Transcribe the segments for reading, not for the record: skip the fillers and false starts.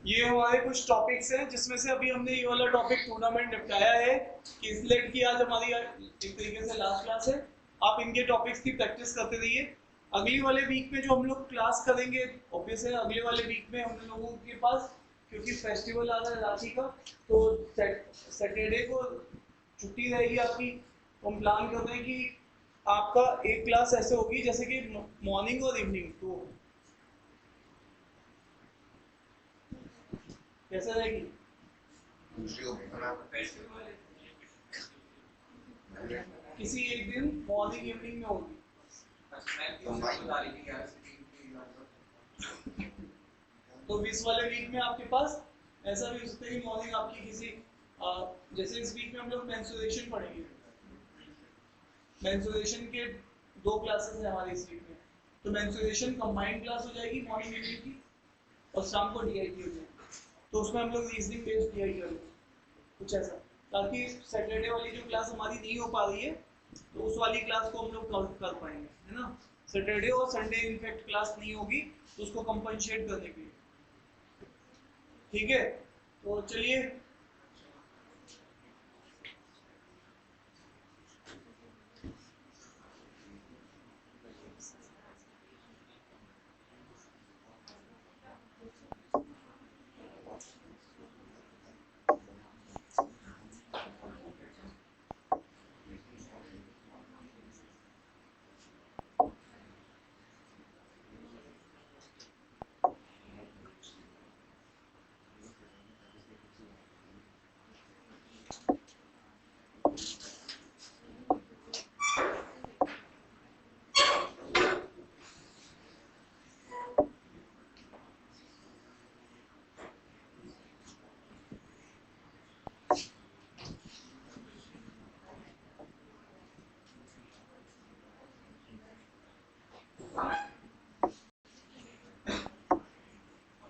ये हमारे कुछ टॉपिक्स हैं जिसमें से अभी हमने ये वाला टॉपिक टूर्नामेंट निपटाया है कि इसलेट की आज हमारी एक तरीके से लास्ट क्लास है। आप इनके टॉपिक्स की प्रैक्टिस करते रहिए। अगली वाले वीक में जो हम लोग क्लास करेंगे ऑब्वियस है अगले वाले वीक में हम लोगों के पास क्योंकि फेस्टिवल आ रहा है राखी का, तो सैटरडे को छुट्टी रहेगी आपकी। तो हम प्लान कर रहे हैं कि आपका एक क्लास ऐसे होगी जैसे कि मॉर्निंग और इवनिंग, तो कैसे रहेगी? किसी एक दिन मॉर्निंग इवनिंग में होगी। तो 20 वाले वीक में आपके पास ऐसा भी हो सकता है कि मॉर्निंग आपकी किसी जैसे इस वीक में हम लोग मेंस्ट्रुएशन पढ़ेंगे। मेंस्ट्रुएशन के 2 क्लासेस हैं हमारे इस वीक में, तो मेंस्ट्रुएशन कंबाइंड क्लास हो जाएगी मॉर्निंग इवनिंग की और शाम को डीआईटी हो जाएगी। तो उसमें हम लोग रीजनिंग बेस्ड डीआईटी करेंगे कुछ ऐसा, ताकि सैटरडे वाली जो क्लास हमारी नहीं हो पा रही है तो उस वाली क्लास को हम लोग कर पाएंगे, है ना। सैटरडे और संडे इनफैक्ट क्लास नहीं होगी तो उसको कंपनसेट करने के लिए, ठीक है। तो चलिए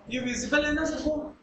ये विजिबल है ना सबको?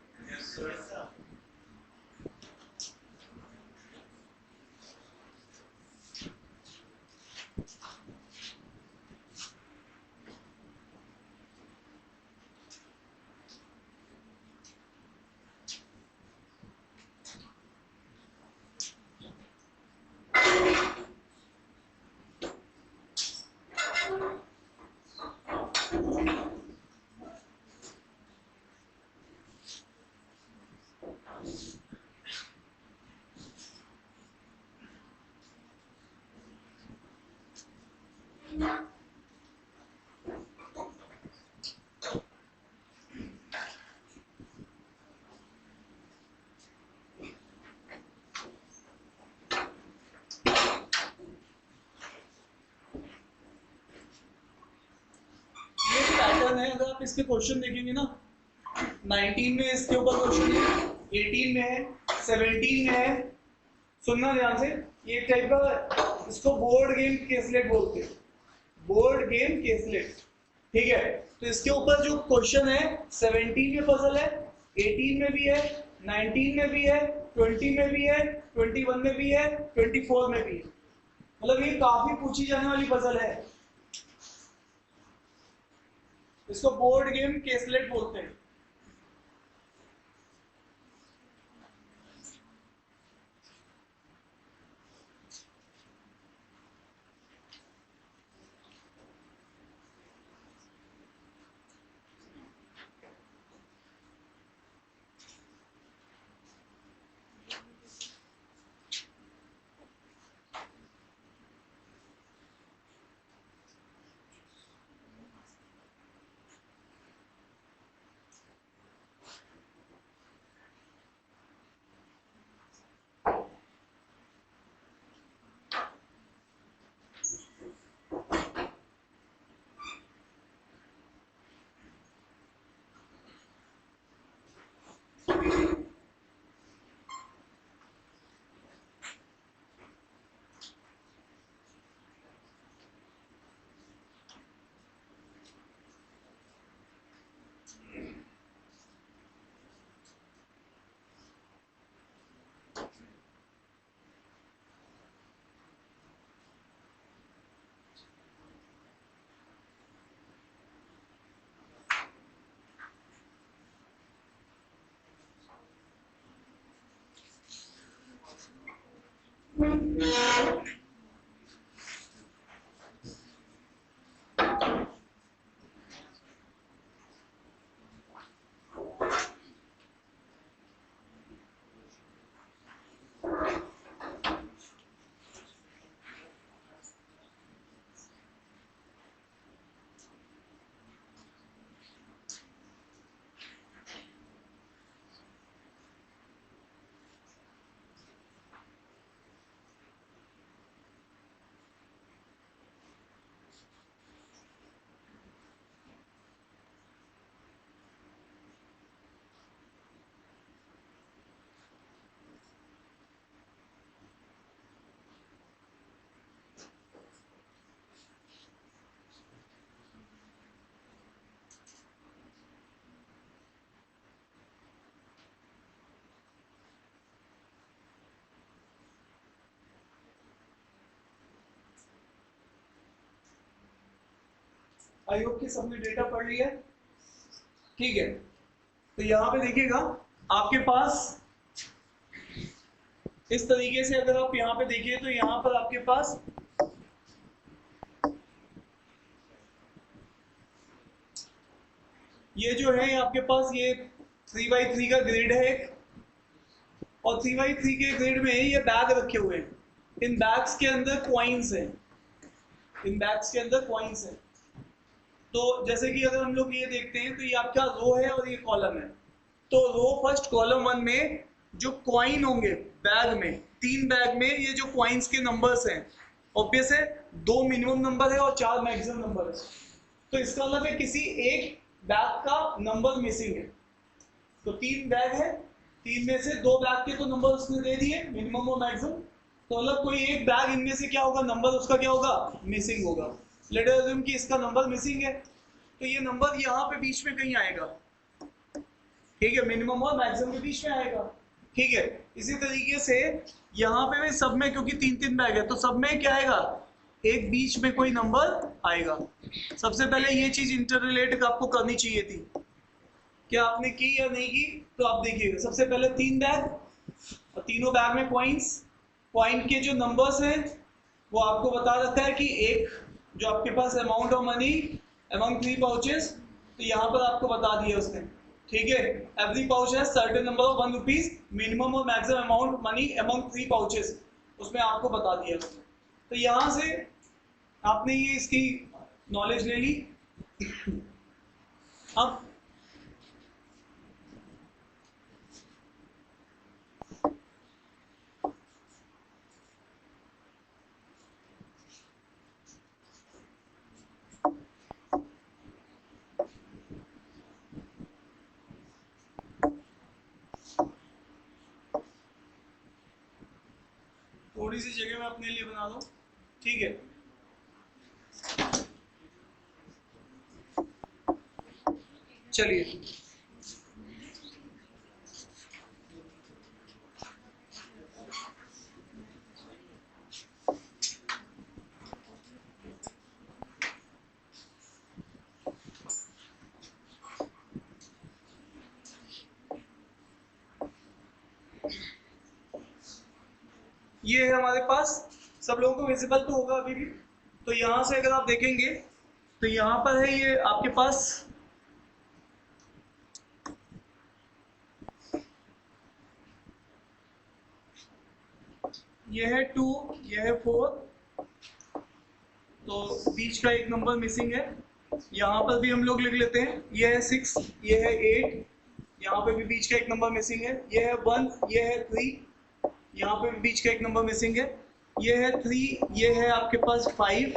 पैटर्न है, अगर आप इसके क्वेश्चन देखेंगे ना, 19 में इसके ऊपर क्वेश्चन है, 18 में है, 17 में है। सुनना ध्यान से, ये एक टाइप का इसको बोर्ड गेम केसलेट बोलते हैं, बोर्ड गेम केसलेट, ठीक है। तो इसके ऊपर जो क्वेश्चन है 17 में पजल है, 18 में भी है, 19 में भी है, 20 में भी है, 21 में भी है, 24 में भी है। मतलब ये काफी पूछी जाने वाली पजल है। इसको बोर्ड गेम केसलेट बोलते हैं। आई होप कि सबने डेटा पढ़ लिया। ठीक है, तो यहाँ पे देखिएगा आपके पास इस तरीके से, अगर आप यहाँ पे देखिए तो यहाँ पर आपके पास ये जो है आपके पास ये 3x3 का ग्रिड है एक, और 3x3 के ग्रिड में ये बैग रखे हुए हैं। इन बैग्स के अंदर कॉइन्स हैं, इन बैग्स के अंदर कॉइन्स हैं। तो जैसे कि अगर हम लोग ये देखते हैं तो ये आपका रो है और ये कॉलम है। तो रो फर्स्ट कॉलम वन में जो कॉइन होंगे बैग में, 3 बैग में ये जो कॉइन्स के नंबर्स हैं, ऑब्वियस है 2 मिनिमम नंबर है और 4 मैक्सिमम नंबर है। तो इसका मतलब है किसी एक बैग का नंबर मिसिंग है। तो 3 बैग है, 3 में से 2 बैग के तो नंबर उसने दे दिए मिनिमम और मैक्सिमम, तो मतलब कोई एक बैग इनमें से क्या होगा, नंबर उसका क्या होगा, मिसिंग होगा। लेट अस अज्यूम कि इसका नंबर मिसिंग है, तो ये नंबर यहाँ पे बीच में कहीं आएगा। ठीक है, मिनिमम और मैक्सिमम के बीच में आएगा। ठीक है, इसी तरीके से यहाँ पे भी सब में, क्योंकि 3-3 बैग है तो सब में क्या आएगा, एक बीच में कोई नंबर आएगा। सबसे पहले ये चीज इंटर रिलेट आपको करनी चाहिए थी, क्या आपने की या नहीं की, तो आप देखिएगा सबसे पहले 3 बैग और तीनों बैग में कॉइन्स, कॉइन के जो नंबर्स हैं वो आपको बता रखा है कि एक जो आपके पास amount of money among 3 pouches, तो यहाँ पर आपको बता दिया उसने। ठीक है, एवरी पाउच है certain number of 1 rupees, minimum और maximum amount money among 3 pouches, उसमें आपको बता दिया उसने। तो यहाँ से आपने ये इसकी नॉलेज ले ली। अब थोड़ी सी जगह मैं अपने लिए बना दूं। ठीक है, चलिए ये है हमारे पास, सब लोगों को विजिबल तो होगा अभी भी। तो यहाँ से अगर आप देखेंगे तो यहाँ पर है ये आपके पास ये है 2, ये है 4, तो बीच का एक नंबर मिसिंग है। यहाँ पर भी हम लोग लिख लेते हैं, ये है 6, ये है 8, यहाँ पे भी बीच का एक नंबर मिसिंग है। ये है 1, ये है 3, यहाँ पे भी बीच का एक नंबर मिसिंग है। ये है 3, ये है आपके पास 5,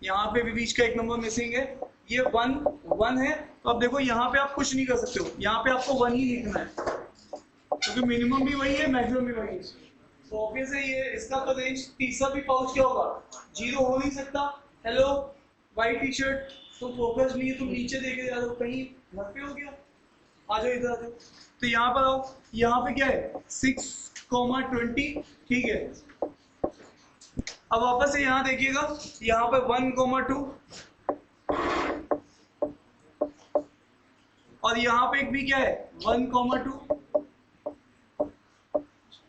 यहाँ पे भी बीच का एक नंबर मिसिंग है। ये 1 है। तो अब देखो यहाँ पे आप कुछ नहीं कर सकते हो, यहाँ पे आपको 1 ही लिखना है, क्योंकि मिनिमम भी वही है, मैक्सिमम भी वही है। तो ऑब्वियस है ये इसका तो रेंज, तीसरा भी पाउच क्या होगा, 0 हो नहीं सकता। हेलो वाइट टी शर्ट, तुम फोकस नहीं है, तुम नीचे देखे जा रहे हो, कहीं घर पे हो गया, आ जाओ इधर आ जाओ। तो यहाँ पर आओ, यहाँ पे क्या है 6,20। ठीक है, अब वापस से यहाँ देखिएगा, यहाँ पे 1,2 और यहाँ पे एक भी क्या है 1,2।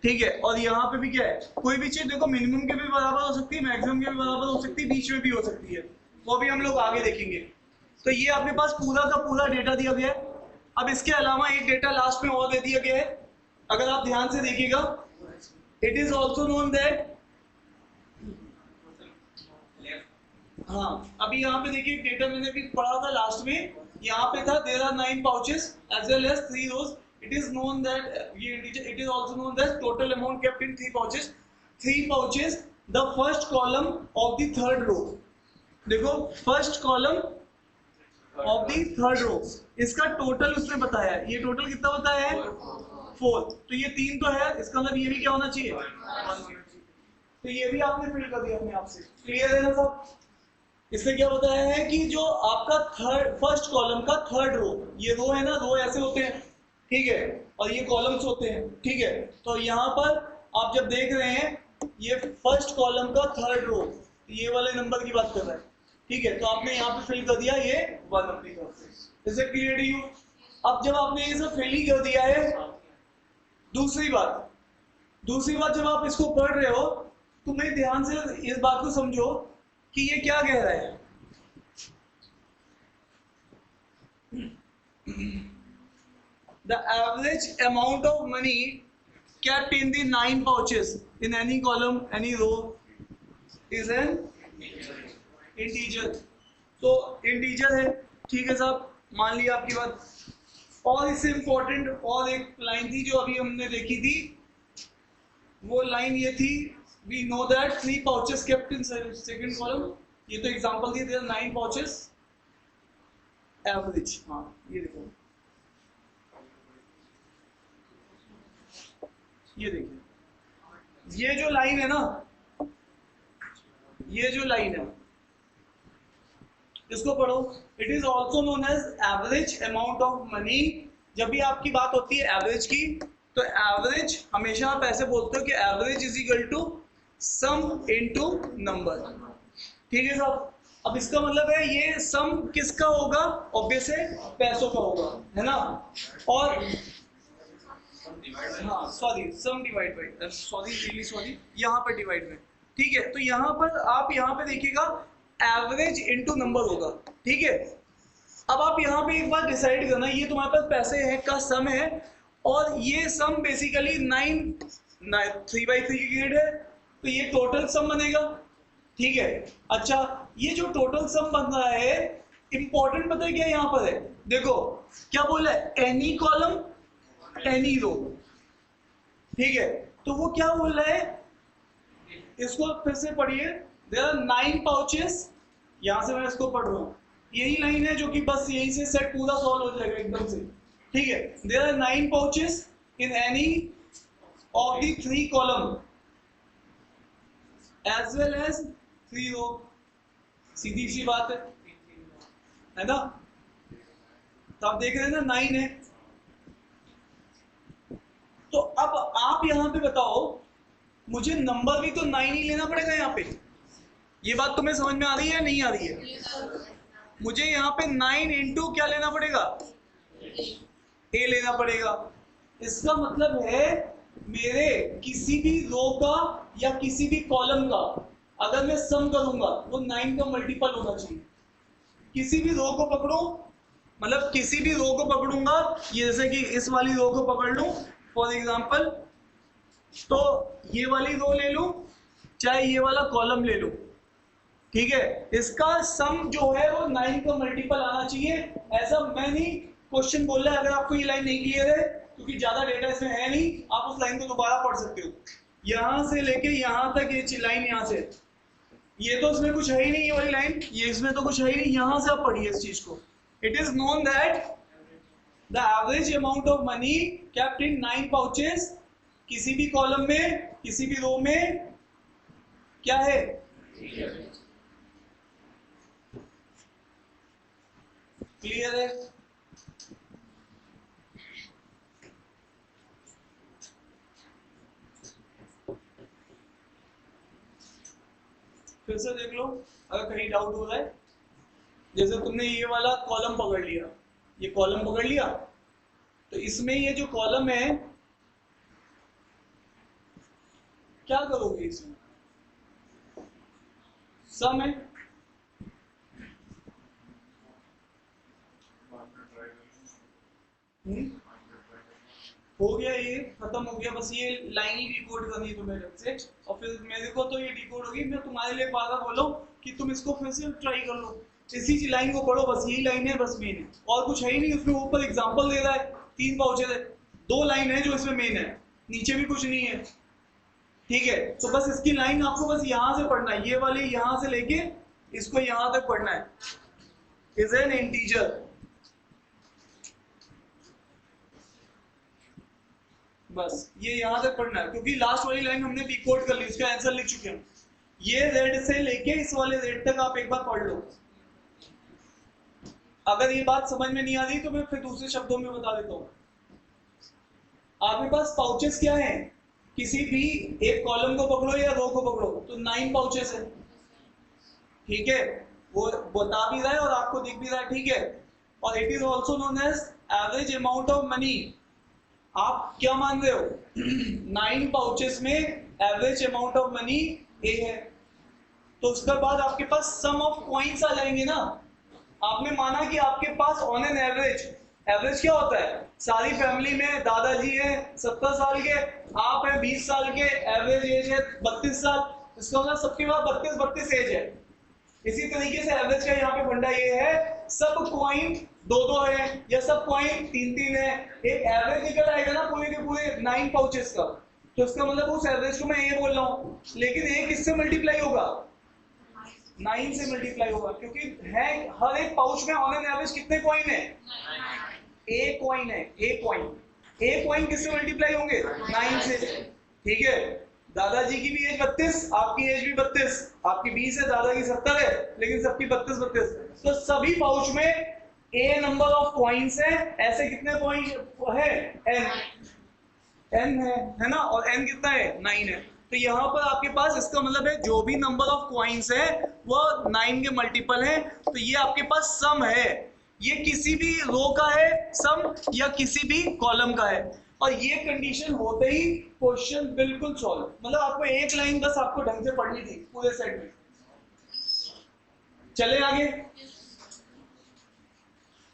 ठीक है, और यहाँ पे भी क्या है, कोई भी चीज देखो मिनिमम के भी बराबर हो सकती है, मैक्सिमम के भी बराबर हो सकती है, बीच में भी हो सकती है, वो भी हम लोग आगे देखेंगे। तो ये आपके पास पूरा का पूरा डेटा दिया गया है। अब इसके अलावा एक डेटा लास्ट में और दे दिया गया है, अगर आप ध्यान से देखिएगा, it is also known that, हाँ अभी यहाँ पे देखिए डेटा मैंने भी पढ़ा था लास्ट में, यहाँ पे था there are 9 pouches as well as 3 rows, it is known that ये it is also known that total amount kept in 3 pouches the first column of the third row. देखो first column of the third row, इसका total उसने बताया है, ये total कितना बताया है 4, तो ये 3 तो है, इसका मतलब ये भी क्या होना चाहिए 1, तो ये भी आपने फिल कर दिया अपने आप से। क्लियर है ना सब? इससे क्या बताया है कि जो आपका फर्स्ट कॉलम का थर्ड रो, ये रो है ना, रो ऐसे होते हैं, ठीक है, और ये कॉलम्स होते हैं, ठीक है, तो यहाँ पर आप जब देख रहे हैं ये फर्स्ट कॉलम का थर्ड रो, ये वाले नंबर की बात कर रहा है, ठीक है, तो आपने यहाँ पे फिल कर दिया ये 1 अपनी तरफ से। Is it clear to you? अब जब आपने ये सब फिल ही कर दिया है, दूसरी बात जब आप इसको पढ़ रहे हो तो मैं ध्यान से इस बात को समझो कि ये क्या कह रहा है, the average amount of money kept in the 9 pouches in any column, any row is an integer। तो integer है, ठीक है साहब, मान लिया आपकी बात। और इससे इंपॉर्टेंट और एक लाइन थी जो अभी हमने देखी थी, वो लाइन ये थी, we know that 3 pouches kept in second column, ये तो एग्जांपल दिए थे 9 pouches एवरेज, हाँ ये देखो, ये देखिए ये जो लाइन है ना, ये जो लाइन है इसको पढ़ो, it is also known as average amount of money. जब भी आपकी बात होती है एवरेज की, तो एवरेज हमेशा आप ऐसे बोलते हो कि average is equal to sum into number, ठीक है साहब। अब इसका मतलब है ये सम किसका होगा, ऑब्वियस है पैसों का होगा, है ना, और हाँ sorry sum divide by, sorry यहाँ पर डिवाइड में, ठीक है, तो यहाँ पर आप यहाँ पे देखिएगा एवरेज इनटू नंबर होगा, ठीक है। अब आप यहाँ पे एक बार डिसाइड करना, ये तुम्हारे पास पैसे हैं का सम है, और ये सम बेसिकली 3/3 की ग्रेड है, तो ये टोटल सम बनेगा, ठीक है। अच्छा ये जो टोटल सम बन रहा है, इंपॉर्टेंट पता है क्या यहाँ पर है, देखो क्या बोल रहा है, एनी कॉलम एनी रो, ठीक है, तो वो क्या बोल रहा है, इसको फिर से पढ़िए, देयर आर 9 पाउचेस, यहां से मैं इसको पढ़ रहा हूं, यही लाइन है जो कि बस यहीं से सेट पूरा सॉल्व हो जाएगा एकदम से, ठीक है। There are 9 pouches in any of the 3 column as well as 3 row, सीधी सी बात है ना, तो आप देख रहे हैं ना 9 है, तो अब आप यहां पे बताओ, मुझे नंबर भी तो 9 ही लेना पड़ेगा यहाँ पे, ये बात तुम्हें समझ में आ रही है या नहीं आ रही है? मुझे यहाँ पे 9 इंटू क्या लेना पड़ेगा, ए लेना पड़ेगा। इसका मतलब है मेरे किसी भी रो का या किसी भी कॉलम का अगर मैं सम करूंगा वो 9 का मल्टीपल होना चाहिए। किसी भी रो को पकड़ो, मतलब किसी भी रो को पकड़ूंगा, ये जैसे कि इस वाली रो को पकड़ लूं फॉर एग्जांपल, तो ये वाली रो ले लूं चाहे ये वाला कॉलम ले लूं, ठीक है, इसका सम जो है वो 9 का मल्टीपल आना चाहिए। ऐसा मैं नहीं क्वेश्चन बोल रहा है, अगर आपको ये लाइन नहीं क्लियर है क्योंकि ज्यादा डेटा इसमें है नहीं, आप उस लाइन को दोबारा पढ़ सकते हो, यहां से लेके यहां तक ये लाइन, यहां से ये तो इसमें कुछ है ही नहीं, ये वाली लाइन, ये इसमें तो कुछ है ही नहीं, यहां से आप पढ़िए इस चीज को। It is known that the average amount of money kept in 9 pouches, किसी भी कॉलम में किसी भी रो में क्या है, क्लियर है? फिर से देख लो अगर कहीं डाउट हो रहा है। जैसे तुमने ये वाला कॉलम पकड़ लिया, ये कॉलम पकड़ लिया, तो इसमें ये जो कॉलम है क्या करोगे इसमें? सम है, हो गया, ये खत्म हो गया। बस ये लाइन ही डिकोड करनी है तुम्हें ढंग से, और फिर मेरे को तो ये डिकोड होगी। मैं तुम्हारे लिए बार बार बोलो कि तुम इसको फिर से ट्राई कर लो, इसी लाइन को पढ़ो, बस यही लाइन है, बस मेन है, और कुछ है ही नहीं उसमें। ऊपर एग्जांपल दे रहा है, 3 पाउचेज है, 2 लाइन है जो इसमें मेन है, नीचे भी कुछ नहीं है, ठीक है। तो बस इसकी लाइन आपको बस यहाँ से पढ़ना है, ये वाली यहाँ से लेके इसको यहाँ तक पढ़ना है, इज एन इंटीजर। बस ये यहां तक पढ़ना है, क्योंकि लास्ट वाली लाइन हमने डिकोड कर ली, उसका आंसर लिख चुके हैं। ये रेड से लेके इस वाले रेड तक आप एक बार पढ़ लो। अगर ये बात समझ में नहीं आ रही तो मैं फिर दूसरे शब्दों में बता देता हूँ। आपके पास पाउचेस क्या है, किसी भी एक कॉलम को पकड़ो या रो को पकड़ो तो 9 पाउचेस है, ठीक है, वो बता भी रहा है और आपको दिख भी रहा है, ठीक है। और it is also known as average amount of money. आप क्या मान रहे हो? 9 पाउचेस में average amount of money A है, तो उसके बाद आपके पास सम ऑफ कॉइन्स आ जाएंगे ना। आपने माना कि आपके pass on an average, average क्या होता है, सारी फैमिली में दादाजी है 70 साल के, आप हैं 20 साल के, एवरेज एज है 32 साल, इसका मतलब सबके पास 32 एज है। इसी तरीके से एवरेज का यहाँ पे फंडा ये है, सब कॉइन 2-2 है या सब कॉइन 3-3 है, एक एवरेज निकल आएगा ना पूरे के पूरे 9 पाउचेस का, तो इसका मतलब उस एवरेज को मैं ए बोल रहा हूँ। लेकिन ए किससे मल्टीप्लाई होगा? 9 से मल्टीप्लाई होगा, क्योंकि है हर एक पाउच में ऑन एन एवरेज कितने कॉइन है? ए कॉइन है, ए कॉइन किससे मल्टीप्लाई होंगे? 9 से, ठीक है। दादाजी की भी एज 32, आपकी एज भी 32, आपकी 20 है, दादा की 70 है, लेकिन सबकी 32। तो सभी पाउच में ए नंबर ऑफ कॉइन्स है। ऐसे कितने कॉइन है? एन है ना, और एन कितना है? 9 है। तो यहाँ पर आपके पास इसका मतलब है जो भी नंबर ऑफ कॉइन्स है वो 9 के मल्टीपल है। तो ये आपके पास सम है, ये किसी भी रो का है सम या किसी भी कॉलम का है, और ये कंडीशन होते ही क्वेश्चन बिल्कुल सॉल्व। मतलब आपको एक लाइन बस आपको ढंग से पढ़नी थी पूरे सेट में। चले आगे,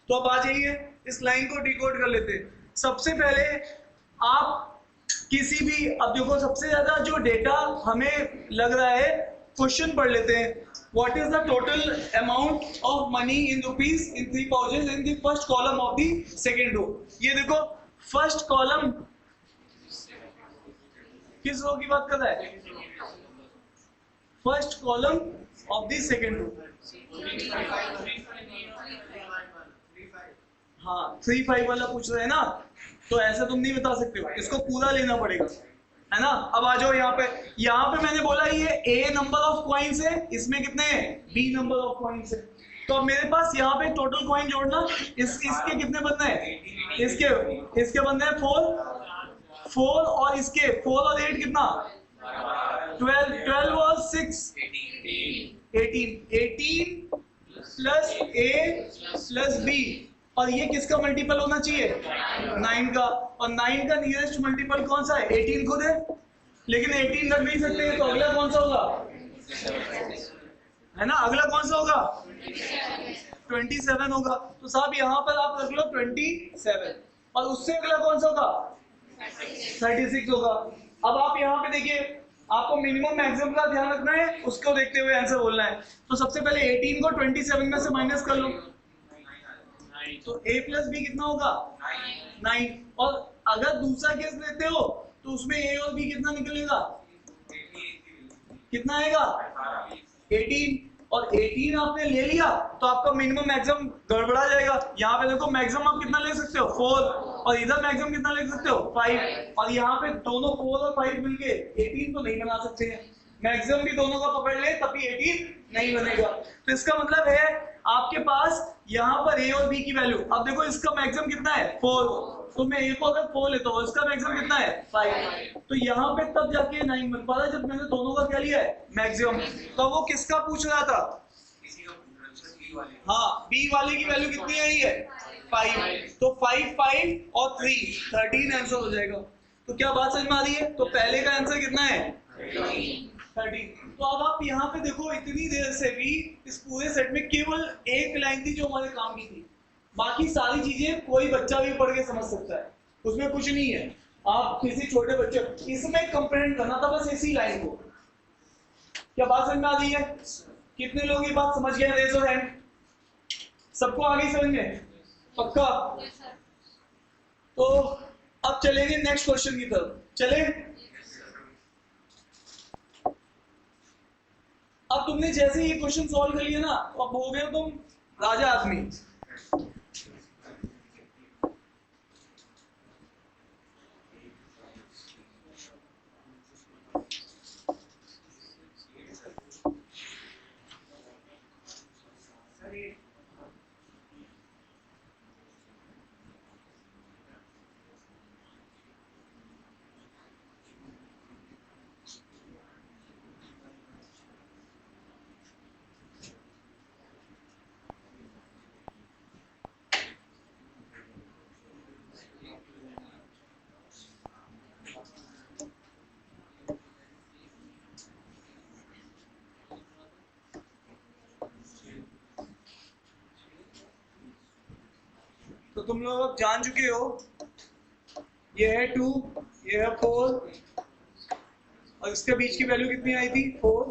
तो अब आ जाइए इस लाइन को डिकोड कर लेते हैं। सबसे पहले आप किसी भी, अब देखो सबसे ज्यादा जो डेटा हमें लग रहा है, क्वेश्चन पढ़ लेते हैं। What is the total amount of money in rupees in 3 pouches in the first column of the second row. ये देखो फर्स्ट कॉलम किस रो की बात कर रहा है? First column of the second row. हाँ 3-5 वाला पूछ रहे हैं ना, तो ऐसा तुम नहीं बता सकते हो, इसको पूरा लेना पड़ेगा, है ना। अब आ जाओ यहाँ पे मैंने बोला ये ए नंबर ऑफ कॉइन्स है, इसमें कितने हैं? बी नंबर ऑफ कॉइन्स है। तो अब मेरे पास यहाँ पे टोटल कॉइन जोड़ना, इसके कितने बनने हैं? इसके बनने हैं 4 और इसके 4 और 8 कितना? 12 और 6 18 प्लस ए प्लस बी, और ये किसका मल्टीपल होना चाहिए? 9 का, और 9 का नियरेस्ट मल्टीपल कौन सा है? 18 खुद है, लेकिन 18 रख नहीं सकते, तो अगला कौन सा होगा? है ना, अगला कौन सा होगा? 27 होगा। तो साहब यहाँ पर आप रख लो 27, और उससे अगला कौन सा होगा? 36 होगा। अब आप यहाँ पे देखिए, आपको मिनिमम मैक्सिमम का ध्यान रखना है, उसको देखते हुए आंसर बोलना है। तो सबसे पहले 18 को 27 में से माइनस कर लो, तो a प्लस बी कितना होगा? 9। और अगर दूसरा केस लेते हो तो उसमें a और b कितना निकलेगा? कितना आएगा? 18। और 18 आपने ले लिया तो आपका मिनिमम मैक्सिमम गड़बड़ा जाएगा। यहाँ पे देखो मैक्सिमम आप कितना ले सकते हो? 4, और इधर मैक्सिमम कितना ले सकते हो? 5, और यहाँ पे दोनों 4 और 5 मिलके 18 तो नहीं बना सकते हैं। मैक्सिमम भी दोनों का पकड़ ले तब भी 18 नहीं बनेगा। तो इसका मतलब है आपके पास यहाँ पर a और b की वैल्यू, अब देखो इसका मैक्सिमम कितना है? 4, तो मैं a को अगर 4 लेता हूँ, इसका मैक्सिमम कितना है? 5, तो यहाँ पे तब जाके 9 बन पा रहा है जब मैंने दोनों का क्या लिया है? मैक्सिमम। तो वो किसका पूछ रहा था? हाँ, b वाले की वैल्यू कितनी आई है? 5, तो 5 5 और 3 13 आंसर हो जाएगा। तो क्या बात समझ में आ रही है? तो पहले का आंसर कितना है? 13। तो अब आप यहाँ पे देखो, इतनी देर से भी इस पूरे सेट में केवल एक लाइन थी जो हमारे काम की थी, बाकी सारी चीजें कोई बच्चा भी पढ़ के समझ सकता है, उसमें कुछ नहीं है। आप किसी छोटे बच्चे, इसमें कंप्रेहेंड करना था बस इसी लाइन को। क्या बात समझ में आ रही है? कितने लोग ये बात समझ गए? Raise your hand. सबको आ गई समझ में? पक्का? तो अब चलेंगे नेक्स्ट क्वेश्चन की तरफ। चले? अब तुमने जैसे ये क्वेश्चन सॉल्व कर लिया ना, अब हो गए तुम राजा आदमी। तो तुम लोग अब जान चुके हो, ये है 2, ये है 4, और इसके बीच की वैल्यू कितनी आई थी? 4।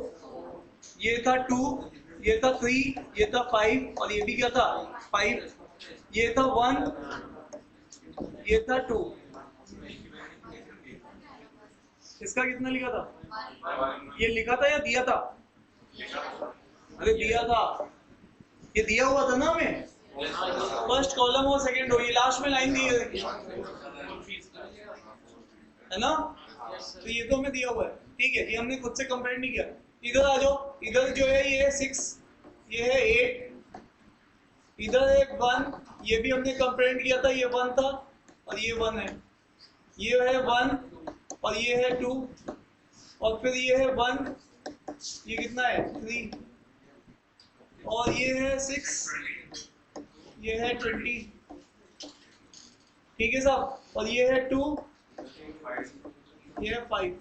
ये था 2, ये था 3, ये था 5, और ये भी क्या था? 5। ये था 1, ये था 2। इसका कितना लिखा था? ये लिखा था या दिया था? अरे दिया था, ये दिया हुआ था ना हमें। फर्स्ट कॉलम और सेकंड रो, ये लास्ट में लाइन दी है ना, तो ये तो हमें दिया हुआ है। ठीक है, ये हमने खुद से कंपेयर नहीं किया। इधर आ जाओ, इधर जो है ये है 6, ये है 8, इधर है 1, ये भी हमने कंपेयर किया था, ये 1 था और ये 1 है। ये है 1 और ये है 2, और फिर ये है 1, ये कितना है? 3, और ये है 6, ये है 20। ठीक है साहब, और ये है 2, ये है 5।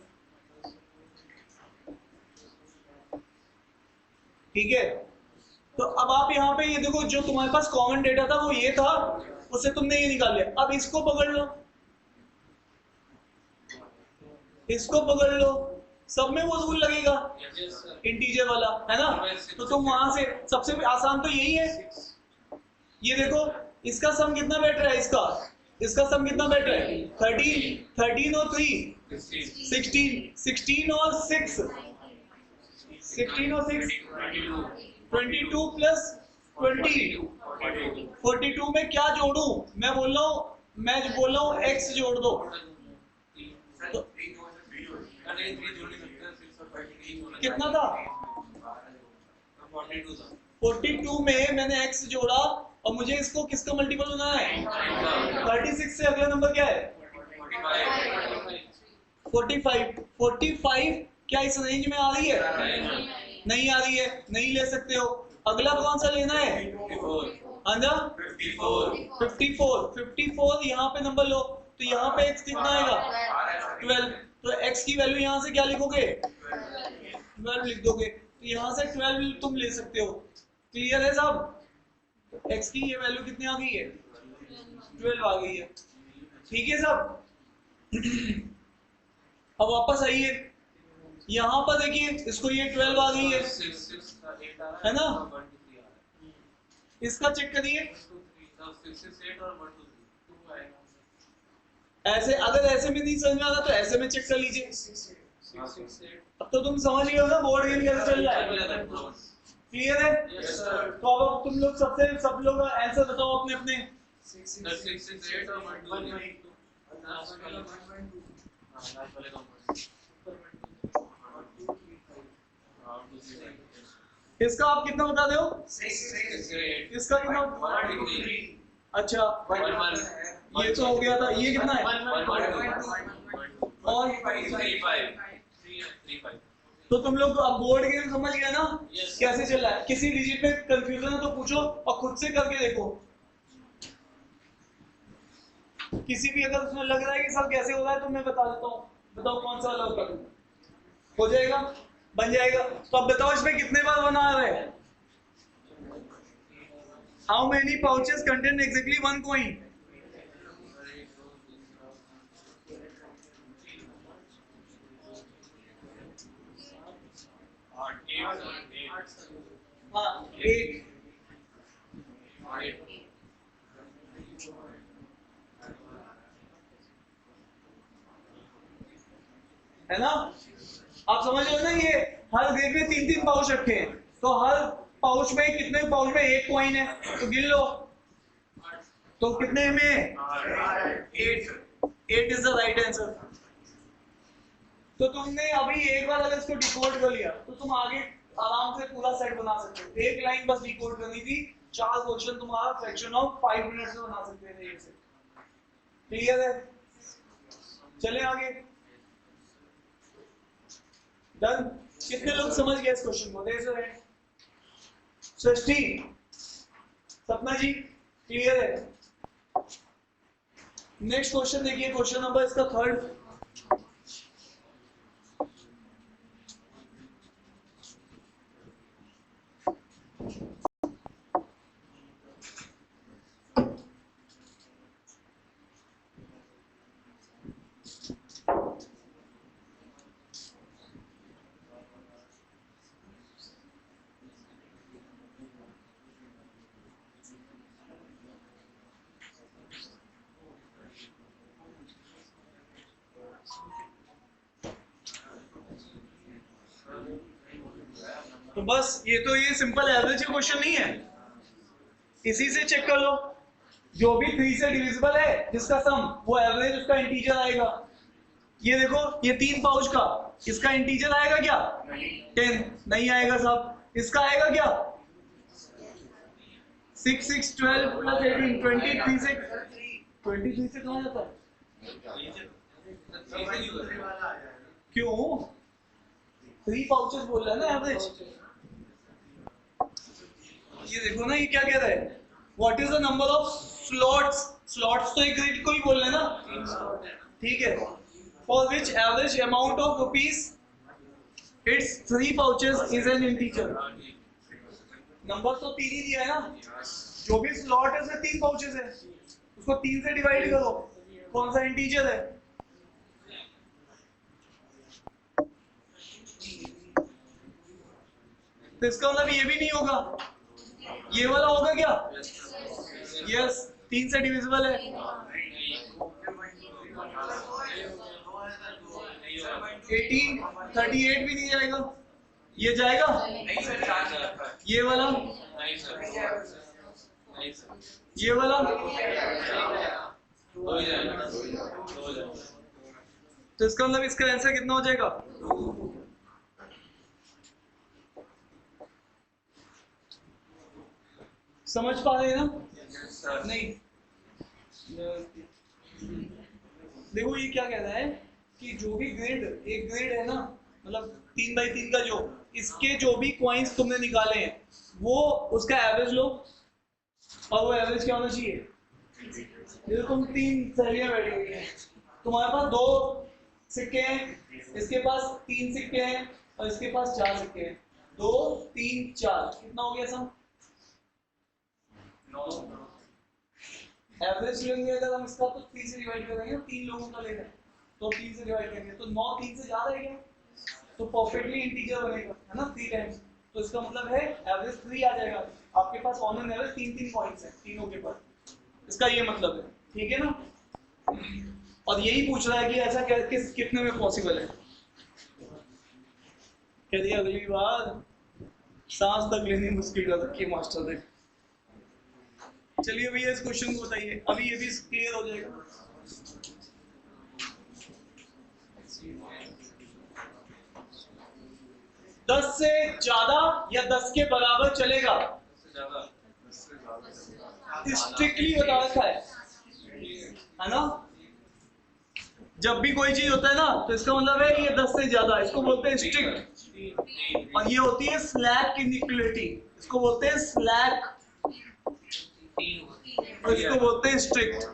ठीक है, तो अब आप यहाँ पे ये देखो, जो तुम्हारे पास कॉमन डेटा था वो ये था, उससे तुमने ये निकाल लिया। अब इसको पकड़ लो, इसको पकड़ लो, सब में वो रूल लगेगा इंटीजर वाला, है ना। तो तुम वहां से, सबसे आसान तो यही है। ये देखो, इसका सम कितना बैठ रहा है? इसका सम कितना बैठ रहा है? 13, 13 और 3 16, 16 और 6 16 और 6 22 प्लस 20 42 में क्या जोड़ू? मैं बोल रहा हूँ x जोड़ दो। तो कितना था? 42 में मैंने x जोड़ा, और मुझे इसको किसका मल्टीपल बनाना है? 36 से अगला नंबर क्या है? 45। 45 क्या इस रेंज में आ रही है? नहीं आ रही है, नहीं ले सकते हो। अगला कौन सा लेना है? 54 यहाँ पे नंबर लो, तो यहाँ पे x कितना आएगा? 12। तो x की वैल्यू यहाँ से क्या लिखोगे? 12 लिख दोगे, तो यहाँ से 12 तुम ले सकते हो। क्लियर है साहब? x की ये वैल्यू कितनी आ गई है? 12 आ गई है। ठीक है साहब? अब वापस आइए, यहाँ पर देखिए, इसको ये 12 आ गई है ना। इसका चेक करिए, ऐसे अगर ऐसे में नहीं समझ में आता तो ऐसे में चेक कर लीजिए। अब तो तुम समझ गए हो ना बोर्ड गेम कैसे चल रहा है। क्लियर है? तो अब तुम लोग सब लोग आंसर बताओ अपने अपने। इसका आप कितना बता रहे हो? इसका कितना? अच्छा, ये तो हो गया था। ये कितना है? और तो तुम लोग अब बोर्ड गेम समझ गए ना कैसे चल रहा है। किसी डिजिट में कंफ्यूजन है तो पूछो और खुद से करके देखो। किसी भी अगर उसमें लग रहा है कि सब कैसे हो रहा है तो मैं बता देता हूँ। बताओ कौन सा वाला होगा? हो जाएगा, बन जाएगा। तो अब बताओ इसमें कितने बार बना रहे हैं? How many pouches contain exactly one coin? हाँ, 8 है ना। आप समझ रहे हो ना, ये हर ग्रेड में 3-3 पाउच रखे हैं, तो हर पाउच में कितने पाउच में 1 कॉइन है, तो गिन लो। तो कितने में 8 इज द राइट आंसर। तो तुमने अभी एक बार अगर इसको डिकोड कर लिया तो तुम आगे आराम से पूरा सेट बना सकते हो। एक लाइन बस डिकोड करनी थी, 4 क्वेश्चन तुम्हारा फ्रैक्शन ऑफ 5 मिनट्स में बना सकते थे एक से। क्लियर है? चले आगे। डन। कितने लोग समझ गए इस क्वेश्चन को? देख रहे हैं सृष्टि, सपना जी, क्लियर है? नेक्स्ट क्वेश्चन देखिए, क्वेश्चन नंबर इसका 3rd। तो बस ये सिंपल एवरेज का क्वेश्चन नहीं है, इसी से चेक कर लो। जो भी 3 से डिविजिबल है जिसका सम, वो एवरेज उसका इंटीजर आएगा। ये देखो, ये 3 पाउच का, इसका इंटीजर आएगा क्या? 10 नहीं आएगा साहब। इसका आएगा क्या? 6 6 12 प्लस 18 23 से 23 से कहाँ जाता है? क्यों? 3 पाउचेस बोल रहा है ना एवरेज। ये देखो ना, ये क्या कह रहा है? What is the number of slots? Slots तो एक ग्रिड को ही बोल रहे हैं ना, ठीक है। For which average amount of rupees it's 3 pouches is an integer. Number तो 3 ही दिया है ना, जो भी स्लॉट है उसमें 3 पाउचेस है, उसको 3 से डिवाइड करो, कौन सा इंटीजर है? तो इसका मतलब ये भी नहीं होगा, ये वाला होगा क्या? यस, 3 से डिविजिबल है। 18 38 भी नहीं जाएगा। ये जाएगा? ये वाला, ये वाला, तो इसका मतलब इसका आंसर कितना हो जाएगा? समझ पा रहे हैं ना? नहीं। देखो ये क्या कह रहा है कि जो भी ग्रिड, एक ग्रिड है ना, मतलब 3 बाई 3 का, जो इसके जो भी कॉइन्स तुमने निकाले हैं वो उसका एवरेज लो, और वो एवरेज क्या होना चाहिए? जैसे तुम 3 सहेलियां बैठी हुई हैं, तुम्हारे पास 2 सिक्के हैं, इसके पास 3 सिक्के हैं और इसके पास 4 सिक्के हैं। 2 3 4 कितना हो गया सम? एवरेज लेंगे अगर हम इसका, तो 3 से डिवाइड करेंगे, 3 लोगों का लेना है तो 3 से डिवाइड करेंगे, तो 9 3 से ज्यादा है क्या? तो परफेक्टली इंटीजर बनेगा, है ना, 3 टाइम्स। तो इसका मतलब है एवरेज 3 आ जाएगा। आपके pass on an average 3 points हैं तीनों के पास, इसका ये मतलब है, ठीक है ना। और यही पूछ रहा है कि ऐसा कितने में पॉसिबल है। कह दिया अगली बार सांस तक लेनी मुश्किल कर रखी मास्टर ने। चलिए भैया इस क्वेश्चन को बताइए, अभी ये भी क्लियर हो जाएगा। दस से ज्यादा या 10 के बराबर चलेगा, स्ट्रिक्टली बता रखा है ना। जब भी कोई चीज होता है ना, तो इसका मतलब है ये 10 से ज्यादा, इसको बोलते हैं स्ट्रिक्ट। और ये होती है स्लैक इनइक्वालिटी, इसको बोलते हैं स्लैक, और इसको बोलते हैं स्ट्रिक्ट।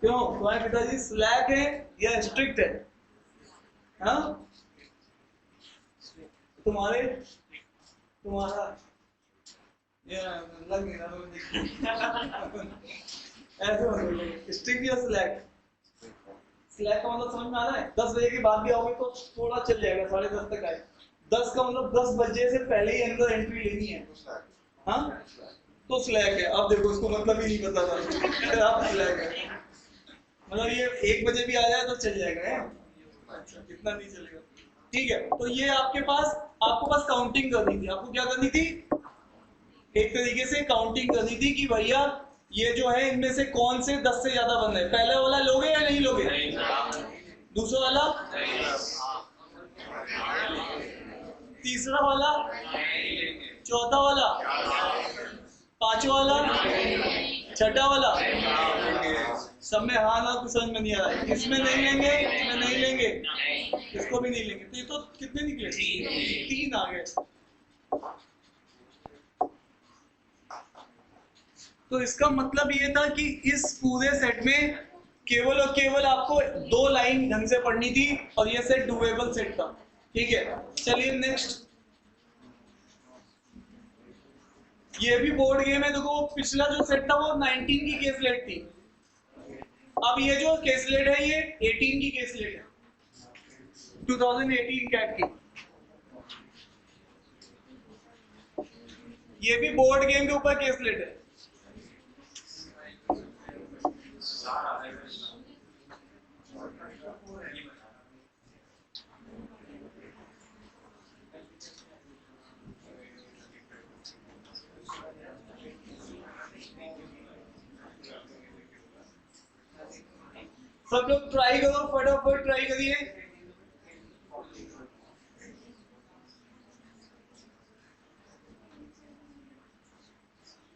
क्यों तुम्हारे पिताजी स्लैक है या स्ट्रिक्ट है? हाँ तुम्हारे तुम्हारा ये लग नहीं रहा ऐसे मतलब स्ट्रिक्ट या स्लैक? स्लैक का मतलब समझ में आ रहा है? 10 बजे के बाद भी आओगे तो थोड़ा चल जाएगा, 10:30 तक आए। 10 का मतलब 10 बजे से पहले ही अंदर एंट्री लेनी है। हाँ तो स्लैक है। अब देखो इसको मतलब ही नहीं पता था आप स्लैक है मतलब ये 1 बजे भी आ जाए तो चल जाएगा है? अच्छा कितना नहीं चलेगा। ठीक है तो ये आपको बस काउंटिंग करनी थी। आपको क्या करनी थी? एक तरीके से काउंटिंग करनी थी कि भैया ये जो है इनमें से कौन से 10 से ज्यादा बन रहे। पहला वाला लोगे या नहीं लोगे? दूसरा वाला, तीसरा वाला, चौथा वाला, पांचवा वाला, छठा वाला। सब में हाँ ना कुछ समझ में नहीं आ रहा है। इसमें नहीं लेंगे, इसमें नहीं लेंगे, इसको भी नहीं लेंगे। तो ये तो कितने निकले? 3 आ गए। तो इसका मतलब ये था कि इस पूरे सेट में केवल और केवल आपको 2 लाइन ढंग से पढ़नी थी और ये सेट डुएबल सेट था। ठीक है चलिए नेक्स्ट। ये भी बोर्ड गेम है। देखो पिछला जो सेट था वो 19 की केसलेट थी। अब ये जो केसलेट है ये 18 की केसलेट है, 2018 कैट की। ये भी बोर्ड गेम के ऊपर केसलेट है। सब लोग ट्राई करो, फटाफट ट्राई करिए।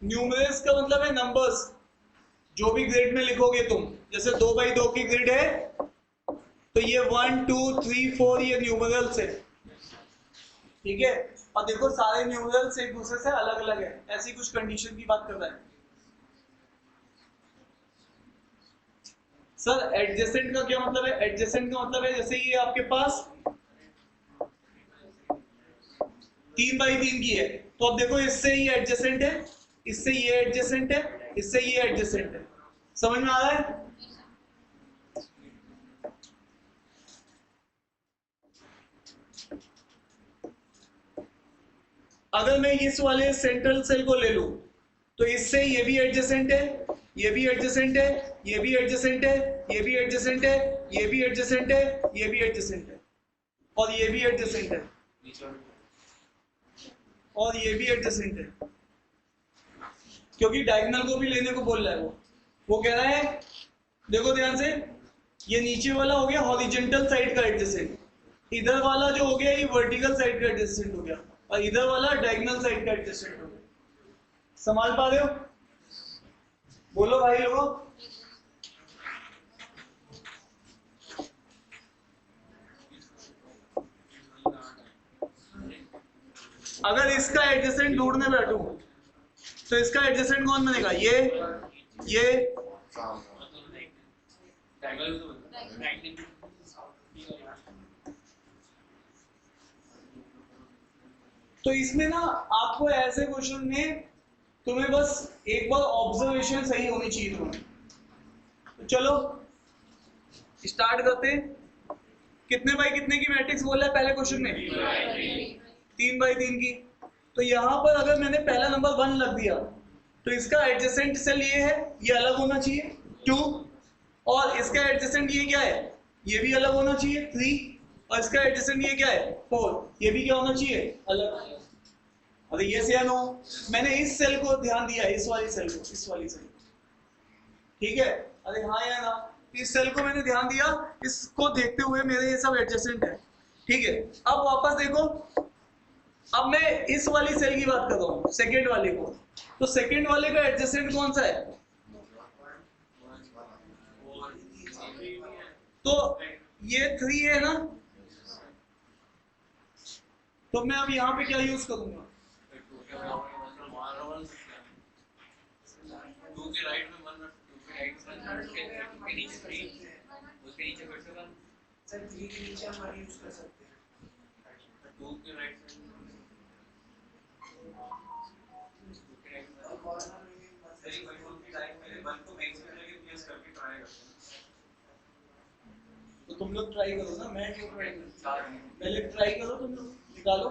न्यूमरल्स का मतलब है नंबर्स, जो भी ग्रिड में लिखोगे तुम। जैसे 2x2 की ग्रिड है तो ये 1 2 3 4 ये न्यूमरल्स है। ठीक है और देखो सारे न्यूमरल्स एक दूसरे से अलग अलग है। ऐसी कुछ कंडीशन की बात कर रहा है सर। एडजेसेंट का क्या मतलब है? एडजेसेंट का मतलब है जैसे ये आपके पास 3x3 की है तो अब देखो इससे ये एडजेसेंट है, इससे ये एडजेसेंट है, इससे ये एडजेसेंट है। समझ में आ रहा है? अगर मैं इस वाले सेंट्रल सेल को ले लूं तो इससे ये भी एडजेसेंट है, ये भी एडजेसेंट है, ये भी एडजेसेंट है, ये भी एडजेसेंट है, ये भी एडजेसेंट है, ये भी एडजेसेंट है और ये भी एडजेसेंट है और ये भी एडजेसेंट है। क्योंकि डायगोनल को भी लेने को बोल रहा है वो कह रहा है देखो ध्यान से, ये नीचे वाला हो गया हॉरिजॉन्टल साइड का एडजेसेंट, इधर वाला जो हो गया ये वर्टिकल साइड का एडजेसेंट हो गया और इधर वाला डायगोनल साइड का एडजेसेंट हो गया। संभाल पा रहे हो? बोलो भाई लोगों। अगर इसका एडजेसेंट ढूंढने बैठूं तो इसका एडजेसेंट कौन बनेगा? ये तो इसमें ना आपको ऐसे क्वेश्चन में तुम्हें बस एक बार ऑब्जर्वेशन सही होनी चाहिए तुम्हें। तो चलो स्टार्ट करते हैं। कितने बाई कितने की मैट्रिक्स बोला है पहले क्वेश्चन में? 3x3 की। तो यहाँ पर अगर मैंने पहला नंबर 1 लग दिया तो इसका एडजेसेंट सेल ये है, ये अलग होना चाहिए 2 और इसका एडजेसेंट ये क्या है? ये भी अलग होना चाहिए 3 और इसका एडजेसेंट ये क्या है? 4। ये भी क्या होना चाहिए? अलग। अरे ये से या नो? मैंने इस सेल को ध्यान दिया, इस वाली सेल को, इस वाली सेल को। ठीक है अरे हाँ या ना? इस सेल को मैंने ध्यान दिया, इसको देखते हुए मेरे ये सब एडजेसेंट है। ठीक है अब वापस देखो, अब मैं इस वाली सेल की बात कर रहा हूँ, सेकेंड वाले को। तो सेकेंड वाले का एडजेसेंट कौन सा है? तो ये 3 है ना। तो मैं अब यहाँ पे क्या यूज करूंगा? उसके नीचे फिर से वन सर 3 के नीचे हम 1 यूज कर सकते हैं 2 के राइट साइड कॉर्नर में सही कंट्रोल की टाइम मेरे 1 को मैक्स में लेके प्लेस करके ट्राई करते हैं तो तुम लोग ट्राई करो ना, मैं क्यों ट्राई करूं? 4 पहले ट्राई करो, तुम लोग निकालो।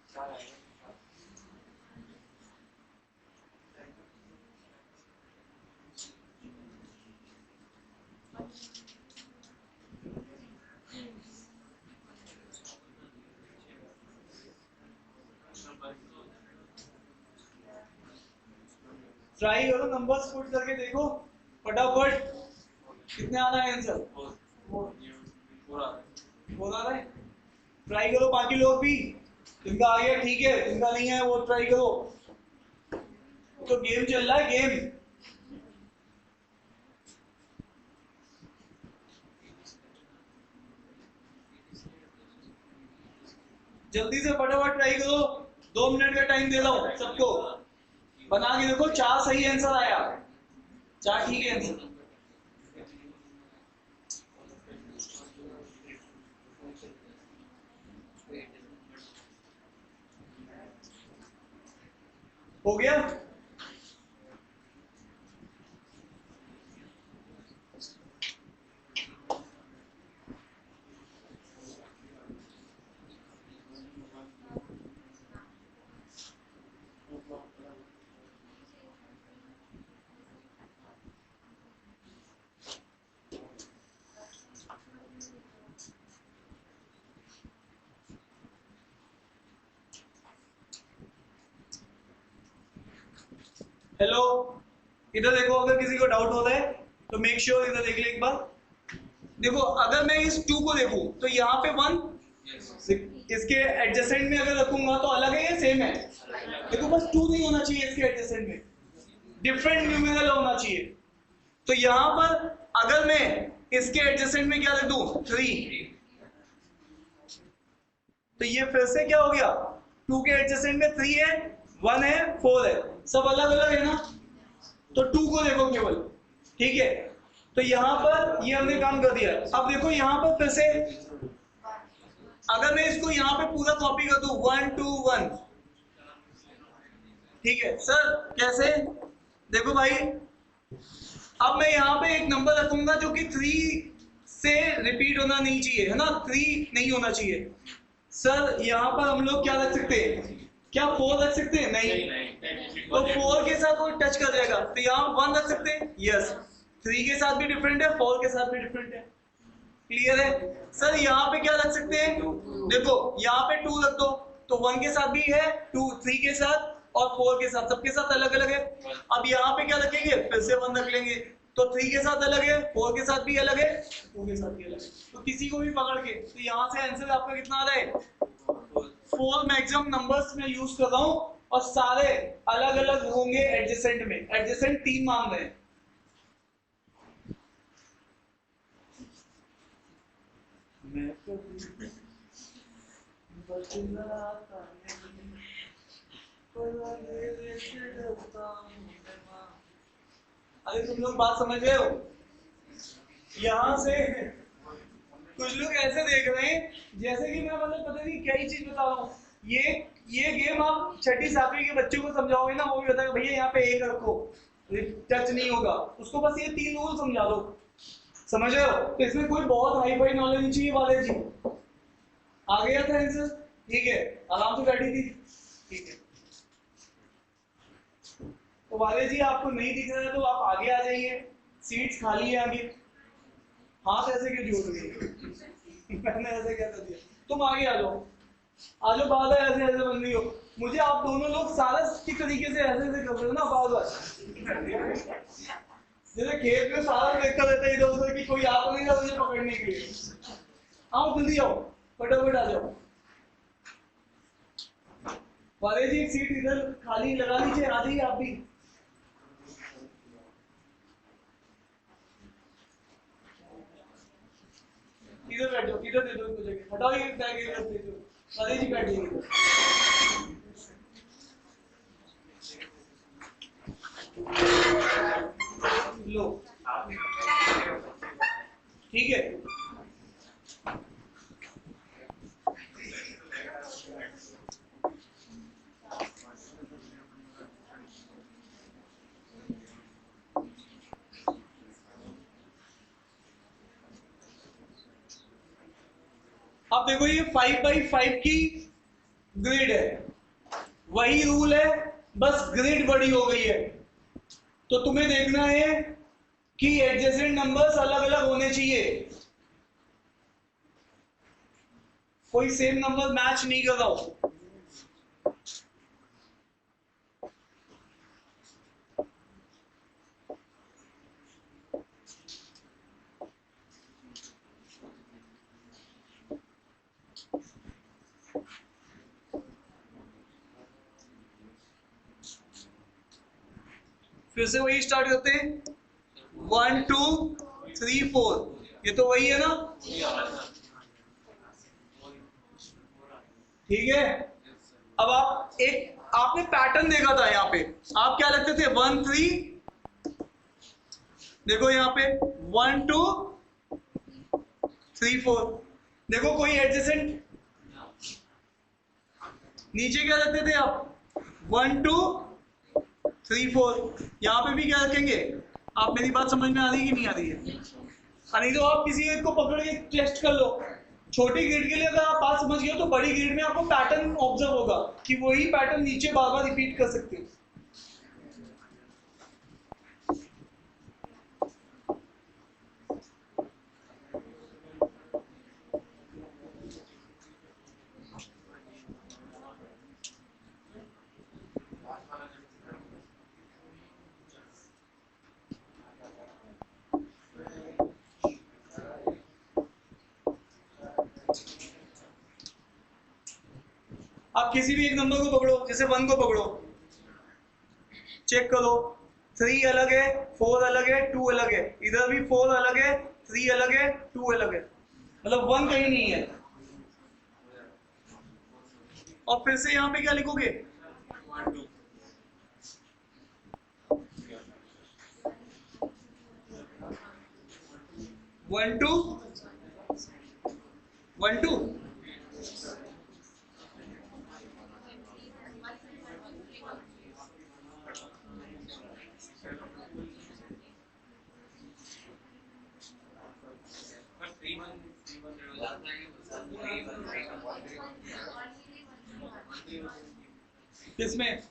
4 आएगा ट्राई करो, नंबर्स पुट करके देखो फटाफट कितने आना है आंसर। पूरा हो रहा है, ट्राई करो। बाकी लोग भी, जिनका आ गया ठीक है, जिनका नहीं है वो ट्राई करो। तो गेम चल रहा है, गेम। जल्दी से फटाफट ट्राई करो, 2 मिनट का टाइम दे रहा हूं सबको। बना के देखो, 4 सही आंसर आया, 4 ठीक है आंसर। हो गया? हेलो, इधर देखो, अगर किसी को डाउट होता है तो मेक श्योर इधर देख ले एक बार। देखो, अगर मैं इस 2 को देखूं तो यहाँ पे 1, इसके एडजेसेंट में अगर रखूंगा तो अलग है या सेम है? देखो, बस 2 नहीं होना चाहिए इसके एडजेसेंट में, डिफरेंट न्यूमेरल होना चाहिए। तो यहाँ पर अगर मैं इसके एडजेसेंट में क्या रख दूं, 3, तो ये फिर से क्या हो गया, 2 के एडजेसेंट में 3 है, 1 है, 4 है, सब अलग अलग है ना। तो 2 को देखो केवल, ठीक है। तो यहाँ पर ये हमने काम कर दिया। अब देखो यहाँ पर फिर से, अगर मैं इसको यहाँ पे पूरा कॉपी कर दूं 1 2 1, ठीक है सर, कैसे? देखो भाई, अब मैं यहाँ पे एक नंबर रखूंगा जो कि 3 से रिपीट होना नहीं चाहिए, है ना, 3 नहीं होना चाहिए। सर यहाँ पर हम लोग क्या रख सकते हैं, क्या 4 रख सकते हैं? नहीं, तो 4 के साथ वो टच कर जाएगा, तो यहाँ 1 रख सकते हैं। यस, 3 के साथ भी डिफरेंट है, 4 के साथ भी डिफरेंट है। क्लियर है सर? यहाँ पे क्या रख सकते हैं, देखो यहाँ पे 2 रख दो, तो 1 के साथ भी है, 2 3 के साथ और 4 के साथ, सबके साथ अलग अलग है। अब यहाँ पे क्या रखेंगे, फिर से 1 रख लेंगे, तो 3 के साथ अलग है, 4 के साथ भी अलग है, 2 के साथ भी अलग है। तो किसी को भी पकड़ के, तो यहाँ से आंसर आपका कितना आ रहा है, 4 मैक्सिमम नंबर्स में यूज कर रहा हूँ और सारे अलग अलग होंगे एडजेसेंट में। एडजेसेंट 3 मान रहे हैं। अरे तुम लोग बात समझ रहे हो? यहाँ से कुछ लोग ऐसे देख रहे हैं जैसे कि मैं मतलब पता नहीं क्या ही चीज बता रहा हूँ। ये गेम आप 6ठी 7वीं के बच्चों को समझाओगे ना, वो भी बताएगा भैया यहाँ पे एक रखो, टच नहीं होगा। उसको बस ये 3 रूल समझा दो, समझ रहे हो? तो इसमें कोई बहुत हाई फाई नॉलेज नहीं चाहिए। वाले जी आ गया था आंसर, ठीक है, आराम से बैठी थी, ठीक है। तो वाले जी आपको नहीं दिख रहा है तो आप आगे आ जाइए, सीट्स खाली है आगे। हाथ ऐसे क्यों जोड़ दिए? मैंने ऐसे कैसे दिया? तुम आगे आ जाओ, आ जाओ, बात है ऐसे ऐसे बन रही हो। मुझे आप दोनों लोग सारा ठीक तरीके से ऐसे ऐसे कर रहे हो ना, बार बार जैसे खेत में सारा देखता रहता है इधर उधर कि कोई आ तो नहीं रहा मुझे पकड़ने के लिए। आओ जल्दी आओ, फटाफट आ जाओ। वाले जी एक सीट इधर खाली लगा लीजिए, आ जाइए आप भी। इधर बैठो, इधर दे दो इनको जगह, हटाओ ये बैग इधर दे दो। वाले जी बैठिए इधर। लो ठीक है। अब देखो ये 5x5 की ग्रिड है, वही रूल है, बस ग्रिड बड़ी हो गई है। तो तुम्हें देखना है कि एडजेसेंट नंबर्स अलग अलग होने चाहिए, कोई सेम नंबर मैच नहीं कर रहा हो। फिर से वही स्टार्ट करते हैं, 1 2 3 4, ये तो वही है ना, ठीक है। अब आप एक आपने पैटर्न देखा था, यहाँ पे आप क्या लगते थे, 1 3, देखो यहाँ पे 1 2 3 4, देखो कोई एडजेसेंट, नीचे क्या रखते थे आप, 1 2 3 4, यहाँ पे भी क्या रखेंगे। आप मेरी बात समझ में आ रही है कि नहीं आ रही है? नहीं तो आप किसी एक को पकड़ के टेस्ट कर लो, छोटी ग्रिड के लिए अगर आप बात समझ गए हो तो बड़ी ग्रिड में आपको पैटर्न ऑब्जर्व होगा कि वही पैटर्न नीचे बार बार रिपीट कर सकते हो। आप किसी भी एक नंबर को पकड़ो, जैसे 1 को पकड़ो, चेक करो, 3 अलग है, 4 अलग है, 2 अलग है, इधर भी 4 अलग है, 3 अलग है, 2 अलग है, मतलब 1 कहीं नहीं है। और फिर से यहाँ पे क्या लिखोगे, 1 2 1 2, किसमें,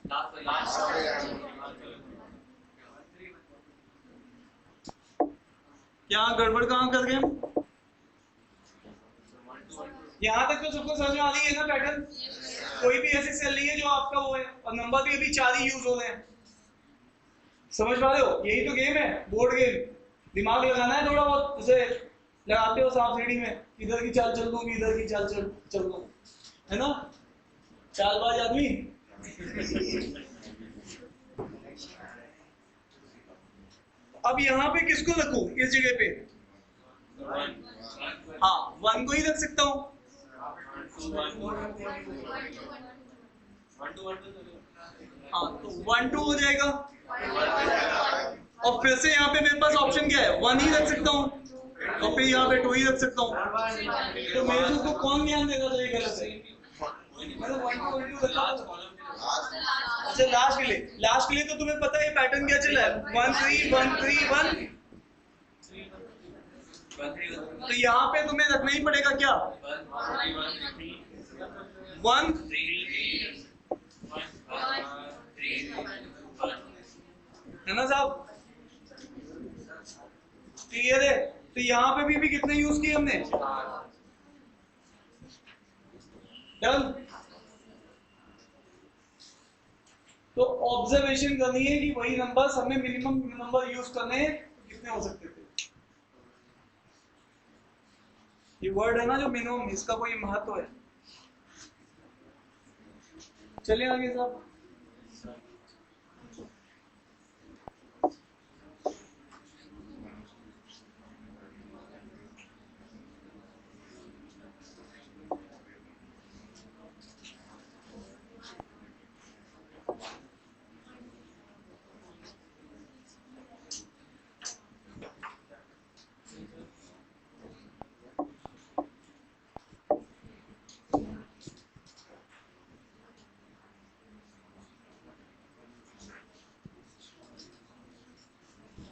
यहाँ गड़बड़ कहाँ कर गए हम? यहाँ तक तो सबको समझ में आ रही है ना पैटर्न? कोई भी ऐसी सेल नहीं है जो आपका वो है, और नंबर भी अभी 4 ही यूज हो रहे हैं। समझ पा रहे हो? यही तो गेम है, बोर्ड गेम। दिमाग लगाना है थोड़ा बहुत, उसे लगाते हो सांप सीढ़ी में, इधर की चाल चल दूंगी, इधर की चाल चल दूंगी, है ना, चालबाज आदमी। अब यहाँ पे किसको रखूं इस जगह पे? हाँ, 1 को ही रख सकता हूँ। हाँ, तो 1 2 हो जाएगा। और फिर से यहाँ पे मेरे पास ऑप्शन क्या है, 1 ही रख सकता हूँ, और फिर यहाँ पे 2 ही रख सकता हूँ। तो मेरे से तो कौन ध्यान देगा तो ये गलत है। मैंने 1 2 1 2 रखा था। अच्छा, लास्ट के लिए तो तुम्हें पता है पैटर्न क्या चला है, 1 3 1 3 1। तो यहाँ पे तुम्हें रखना ही पड़ेगा क्या, 1 है ना साहब, क्लियर है? तो यहाँ पे भी कितने यूज किए हमने, डन। तो ऑब्जर्वेशन करनी है कि वही नंबर हमें मिनिमम नंबर यूज करने हैं, कितने हो सकते थे। ये वर्ड है ना जो मिनिमम, इसका कोई महत्व है। चलिए आगे साहब।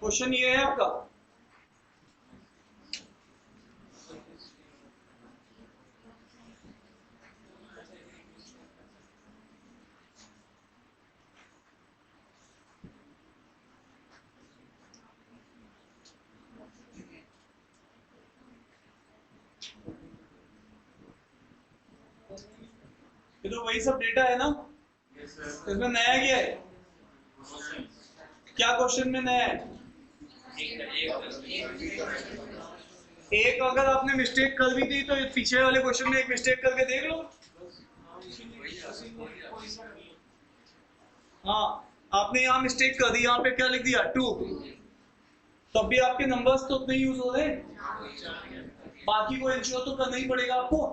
क्वेश्चन ये है आपका। ये तो वही सब डेटा है ना, इसमें नया क्या है? क्या क्वेश्चन में नया है? एक अगर आपने मिस्टेक कर भी दी तो पीछे वाले क्वेश्चन में एक मिस्टेक करके देख लो। हाँ, आपने यहाँ मिस्टेक कर दी, यहाँ पे क्या लिख दिया 2, तब भी आपके नंबर्स तो उतने यूज हो रहे, बाकी को इंश्योर तो करना ही पड़ेगा आपको।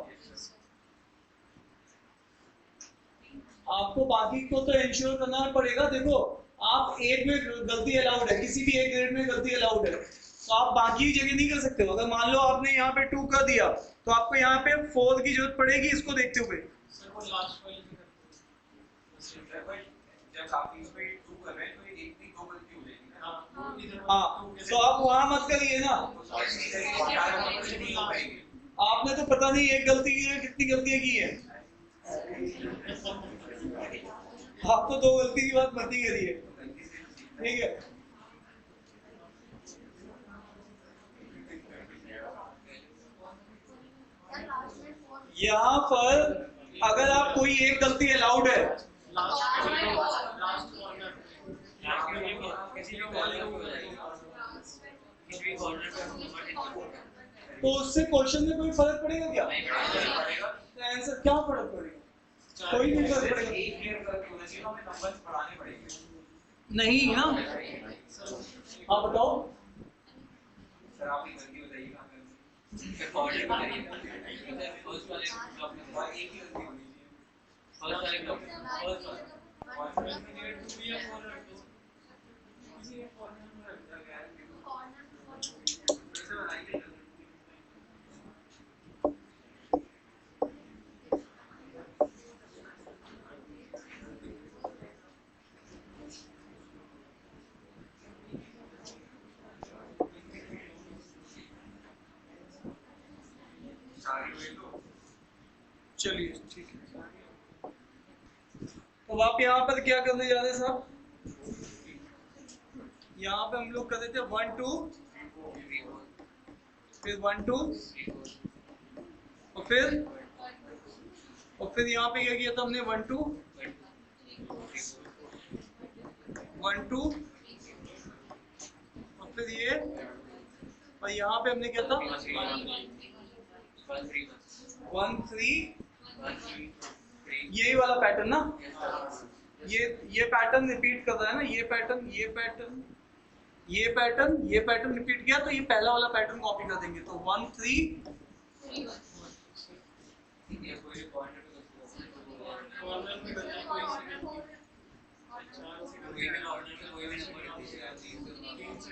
आपको बाकी को तो इंश्योर करना पड़ेगा। देखो, आप एक में गलती अलाउड है, किसी भी एक ग्रेड में गलती अलाउड है, तो आप बाकी जगह नहीं कर सकते हो। अगर मान लो आपने यहाँ पे 2 कर दिया तो आपको यहाँ पे 4 की जरूरत पड़ेगी इसको देखते हुए। जब आप इसमें 2 कर रहे हैं तो एक भी 2 गलती हो जाएगी ना। हाँ, तो आप वहां मत करिए ना। आपने तो पता नहीं एक गलती की है कितनी गलतियां की है, आप तो 2 गलती की बात मत ही करिए, ठीक है। यहाँ पर अगर आप कोई एक गलती अलाउड है तो उससे क्वेश्चन में कोई फर्क पड़ेगा क्या? आंसर क्या फर्क पड़ेगा? कोई नहीं फर्क पड़ेगा। एक क्लियर करके होना चाहिए, हमें नंबर्स बढ़ाने पड़ेंगे। नहीं ना, आप बताओ। सर आप एक गलती बताइए कहाँ पे? फिर ऑर्डर करिए। फर्स्ट वाले ब्लॉक में और एक ही गलती होनी चाहिए। फर्स्ट वाले ब्लॉक में फर्स्ट वाले और फिर इसमें 2 या 4 रख दो। किसी एक कॉर्नर में रख दो यार। कैसे बनाएंगे? चलिए ठीक है, तो आप यहाँ पर क्या करने जा रहे हैं साहब? यहाँ पे हम लोग कर रहे थे 1 2, फिर 1 2 और फिर यहाँ पे क्या किया था हमने 1 2 1 2 और फिर ये, और यहाँ पे हमने क्या था 1 3, यही वाला पैटर्न ना, ये पैटर्न रिपीट कर रहा है ना, ये पैटर्न ये पैटर्न ये पैटर्न ये पैटर्न रिपीट किया तो ये पहला वाला पैटर्न कॉपी कर देंगे। तो 1 3 ये कोई पॉइंट कॉर्नर में बचा कोई कोई भी ऑर्डर में कोई भी नंबर दीजिएगा 3 से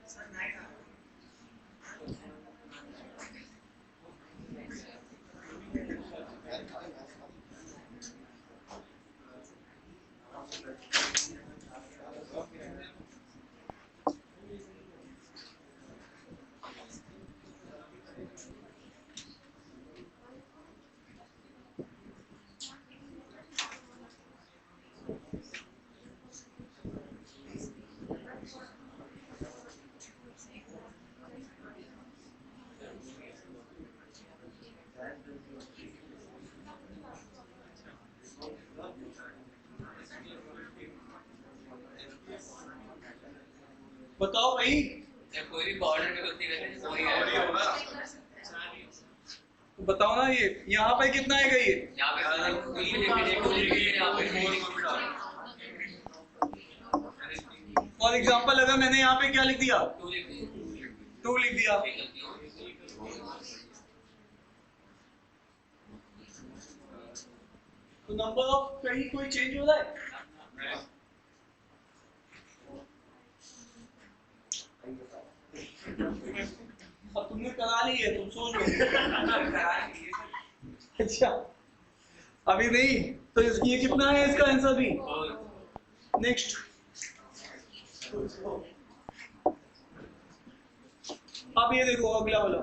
सर नहीं था। बताओ भाई, जब कोई भी ऑर्डर में गलती करते हैं कोई होगा तो बताओ ना, ये यहाँ पर कितना आएगा? ये यहाँ पे कोई लेके यहाँ पे 4 को भी डाल। फॉर एग्जांपल अगर मैंने यहाँ पे क्या लिख दिया 2 लिख दिए 2 लिख दिया, तो नंबर ऑफ कहीं कोई चेंज हो रहा है? अब तुमने करा ली है, तुम सोच लो। अच्छा, अभी नहीं तो ये कितना है इसका आंसर भी? नेक्स्ट अब ये देखो अगला वाला,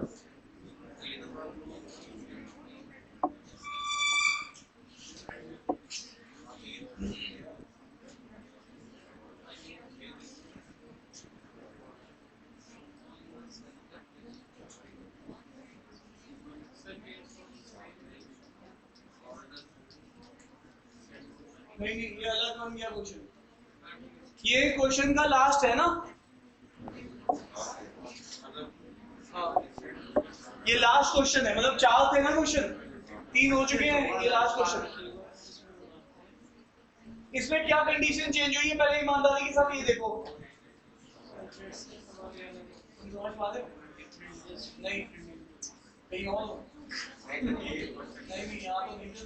नहीं ये अलग बन गया क्वेश्चन, ये क्वेश्चन का लास्ट है ना, हाँ ये लास्ट क्वेश्चन है, मतलब 4 थे ना क्वेश्चन, 3 हो चुके हैं, ये लास्ट क्वेश्चन। इसमें क्या कंडीशन चेंज हुई है पहले ईमानदारी के साथ ये देखो, नहीं कहीं और नहीं यहाँ तो नहीं थे,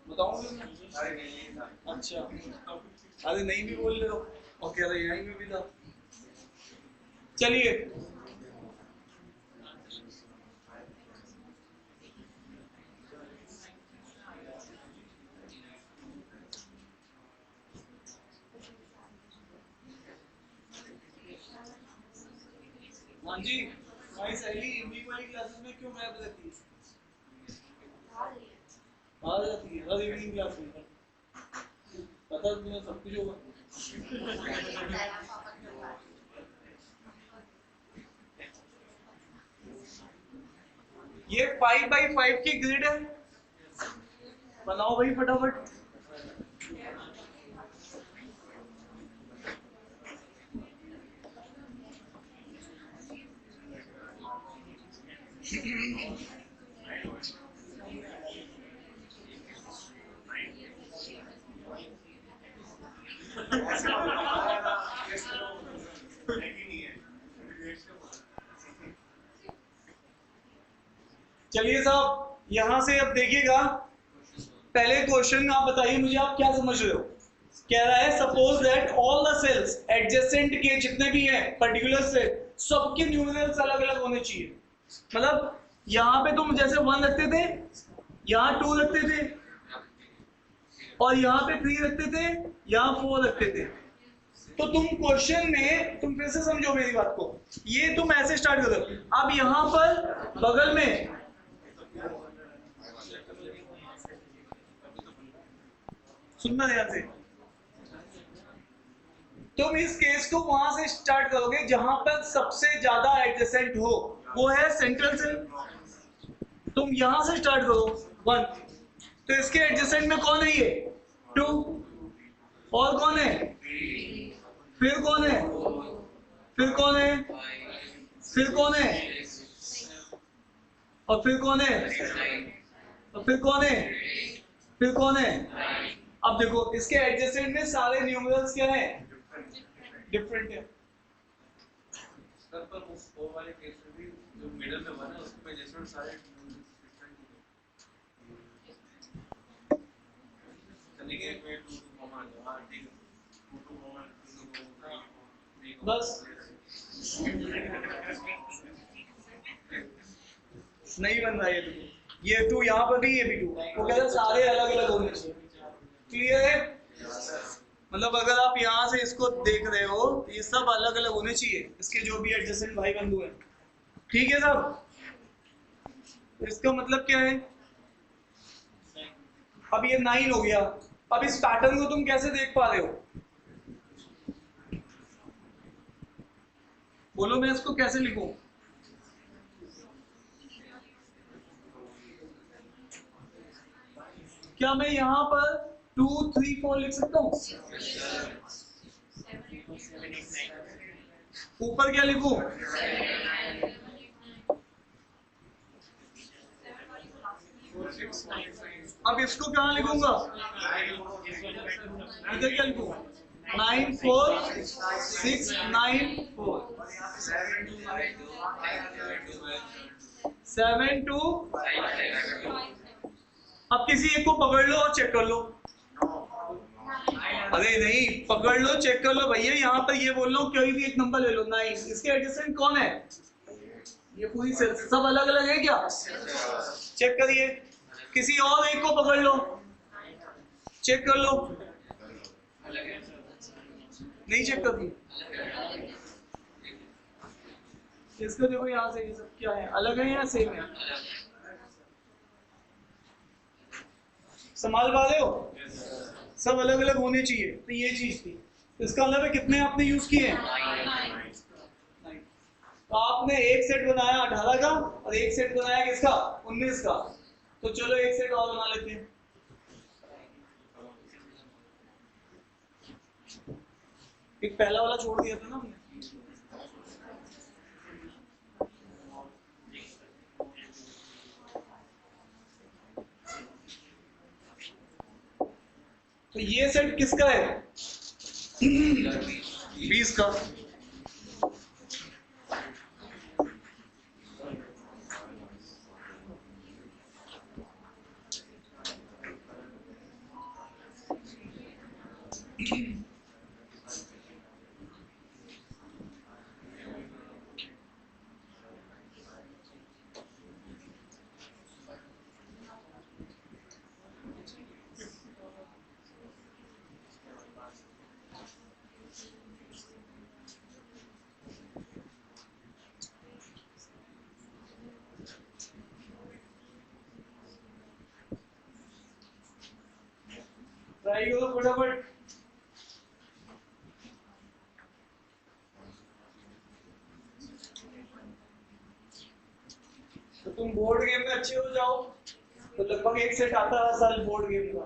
बताऊँ अच्छा, अरे नहीं भी बोल रहे हो और कह रहे यहीं में भी था। चलिए हाँ जी, भाई सहेली हिंदी वाली क्लासेस में क्यों गायब रहती है? आ जाती है हर इवनिंग क्लास में, पता तुम्हें सब कुछ होगा। ये 5x5 की ग्रिड है, बनाओ भाई फटाफट। चलिए साहब यहां से अब देखिएगा, पहले क्वेश्चन आप बताइए मुझे, आप क्या समझ रहे हो? कह रहा है suppose that all the cells adjacent के जितने भी हैं पर्टिकुलर सेल, सबके न्यूमरल्स अलग अलग होने चाहिए। मतलब यहाँ पे तुम जैसे 1 रखते थे, यहाँ 2 रखते थे, और यहाँ पे 3 रखते थे, यहाँ 4 रखते थे। तो तुम क्वेश्चन में, तुम फिर से समझो मेरी बात को, ये तुम ऐसे स्टार्ट करो, अब यहाँ पर बगल में सुनना ध्यान से, तुम इस केस को वहां से स्टार्ट करोगे जहां पर सबसे ज्यादा एडजेसेंट हो, वो है सेंट्रल सेल। तुम यहां से स्टार्ट करो 1, तो इसके एडजेसेंट में कौन है ये 2, और कौन है, फिर कौन है, फिर कौन है, फिर कौन है, और फिर कौन है, और फिर कौन है, फिर कौन है। अब देखो इसके एडजेसेंट में सारे न्यूमरल्स क्या है, डिफरेंट है। सर पर वो वाले केस में भी जो मिडिल में बना उसके एडजस्टमेंट सारे डिफरेंट चलिए कि मैं 2 कॉमा हां ठीक है 2 कॉमा बस नहीं बन रहा है ये 2 यहाँ पर भी, ये भी 2, वो कहते हैं सारे अलग अलग होने चाहिए। क्लियर है? मतलब अगर आप यहाँ से इसको देख रहे हो तो ये सब अलग अलग होने चाहिए, इसके जो भी एडजेसेंट भाई बंधु हैं। ठीक है साहब, इसका मतलब क्या है, अब ये 9 हो गया। अब इस पैटर्न को तुम कैसे देख पा रहे हो, बोलो मैं इसको कैसे लिखूं? क्या मैं यहाँ पर 2, 3, 4 लिख सकता हूँ? ऊपर क्या लिखूं? अब इसको कहाँ लिखूंगा? इधर क्या लिखूं? 9, 4, 6, 9, 4, 7, 2। अब किसी एक को पकड़ लो और चेक कर लो। अरे नहीं, पकड़ लो चेक कर लो भैया, यहाँ पर ये बोल लो कोई भी एक नंबर ले लो 9, इसके एडजेसेंट कौन है? ये पूरी सब अलग अलग है क्या? चेक करिए, किसी और एक को पकड़ लो, चेक कर लो। नहीं चेक करती, इसका देखो यहाँ से ये सब क्या है, अलग है या सेम है? संभाल पा रहे हो? सब अलग अलग होने चाहिए, तो ये चीज थी। इसका मतलब है कितने आपने यूज किए हैं? 9। तो आपने एक सेट बनाया 18 का और एक सेट बनाया किसका? 19 का। तो चलो एक सेट और बना लेते हैं। एक पहला वाला छोड़ दिया था ना हमने। तो ये सेट किसका है? 20 का। ट्राई करो फटाफट। तो तुम बोर्ड गेम में अच्छे हो जाओ तो लगभग एक सेट आता है हर साल बोर्ड गेम का।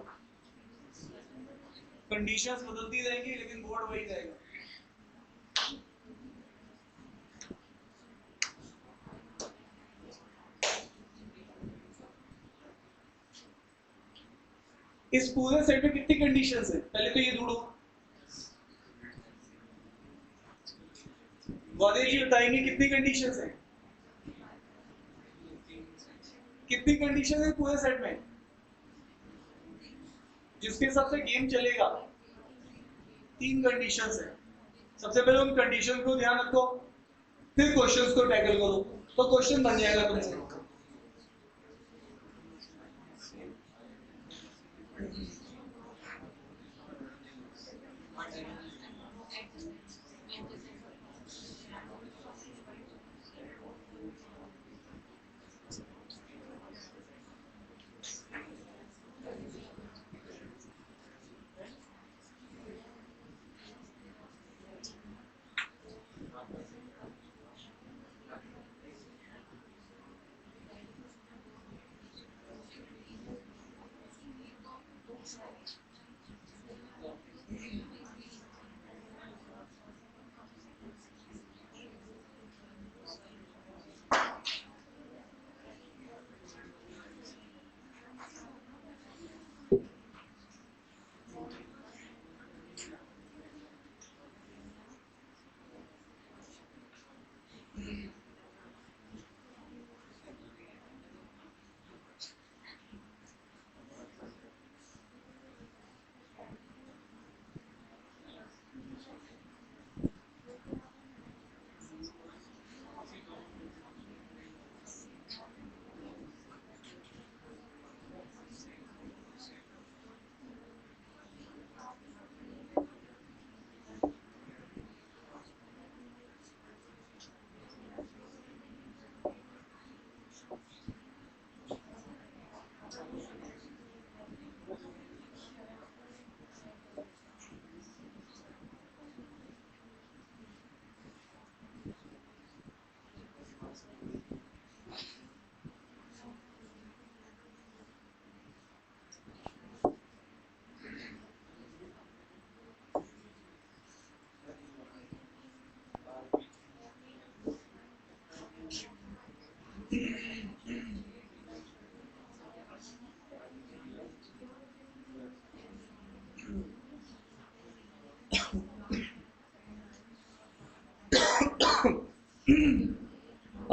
कंडीशंस बदलती रहेंगी लेकिन बोर्ड वही रहेगा। इस पूरे सेट में कितनी कंडीशंस है? पहले तो ये ढूंढो। वादे जी बताएंगे कितनी कंडीशंस है? कितनी कंडीशन है पूरे सेट में जिसके हिसाब से गेम चलेगा? 3 कंडीशंस है। सबसे पहले उन कंडीशन को ध्यान रखो, फिर क्वेश्चंस को टैकल करो, तो क्वेश्चन बन जाएगा तुमसे।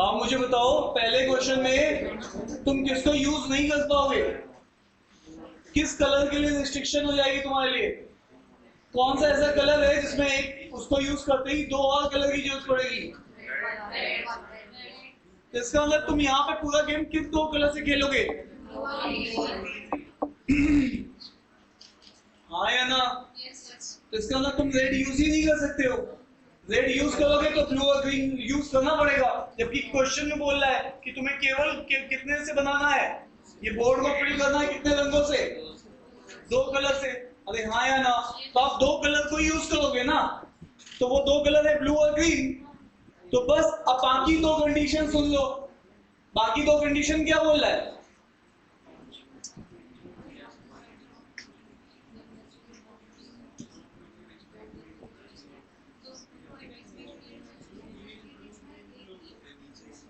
आप मुझे बताओ पहले क्वेश्चन में तुम किसको यूज नहीं कर पाओगे? किस कलर के लिए रिस्ट्रिक्शन हो जाएगी तुम्हारे लिए? कौन सा ऐसा कलर है जिसमें एक उसको यूज करते ही 2 और कलर की जरूरत पड़ेगी? इसका मतलब तुम यहाँ पे पूरा गेम किस 2 कलर से खेलोगे? हाँ या ना? तो इसका मतलब तुम रेड यूज ही नहीं कर सकते हो। रेड यूज करोगे तो ब्लू और ग्रीन यूज करना पड़ेगा, जबकि क्वेश्चन में बोल रहा है कि तुम्हें केवल कितने से बनाना है, ये बोर्ड को फिल करना है कितने रंगों से, 2 कलर से। अरे हाँ या ना, तो आप 2 कलर को यूज करोगे ना, तो वो 2 कलर है ब्लू और ग्रीन। तो बस अब बाकी 2 कंडीशन सुन लो। बाकी 2 कंडीशन क्या बोल रहा है?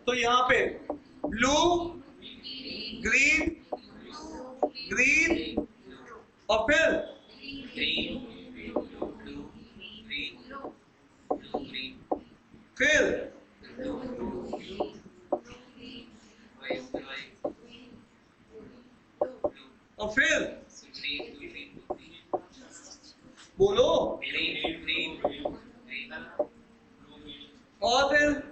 तो यहाँ पे ब्लू, ग्रीन, ग्रीन और फिर फिर और फिर बोलो, और फिर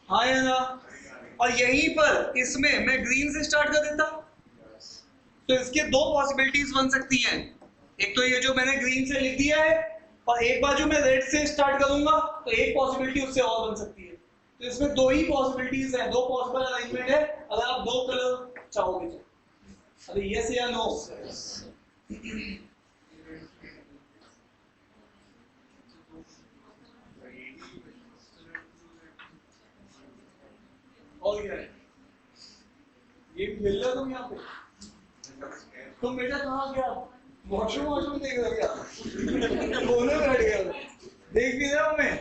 हाँ या ना। और यहीं पर इसमें मैं ग्रीन से स्टार्ट कर देता, तो इसके 2 पॉसिबिलिटीज बन सकती हैं। एक तो ये जो मैंने ग्रीन से लिख दिया है, और एक बार जो मैं रेड से स्टार्ट करूंगा तो एक पॉसिबिलिटी उससे और बन सकती है। तो इसमें 2 ही पॉसिबिलिटीज हैं, 2 पॉसिबल अरेंजमेंट है अगर आप 2 कलर चाहोगे तो। अरे यस या नो? और क्या है? गेम खेल रहे हो तुम यहाँ पे? तुम बेटा कहाँ गया? वॉशरूम देख रहे हो क्या? कोने में बैठ गया, देख भी रहे हो हमें?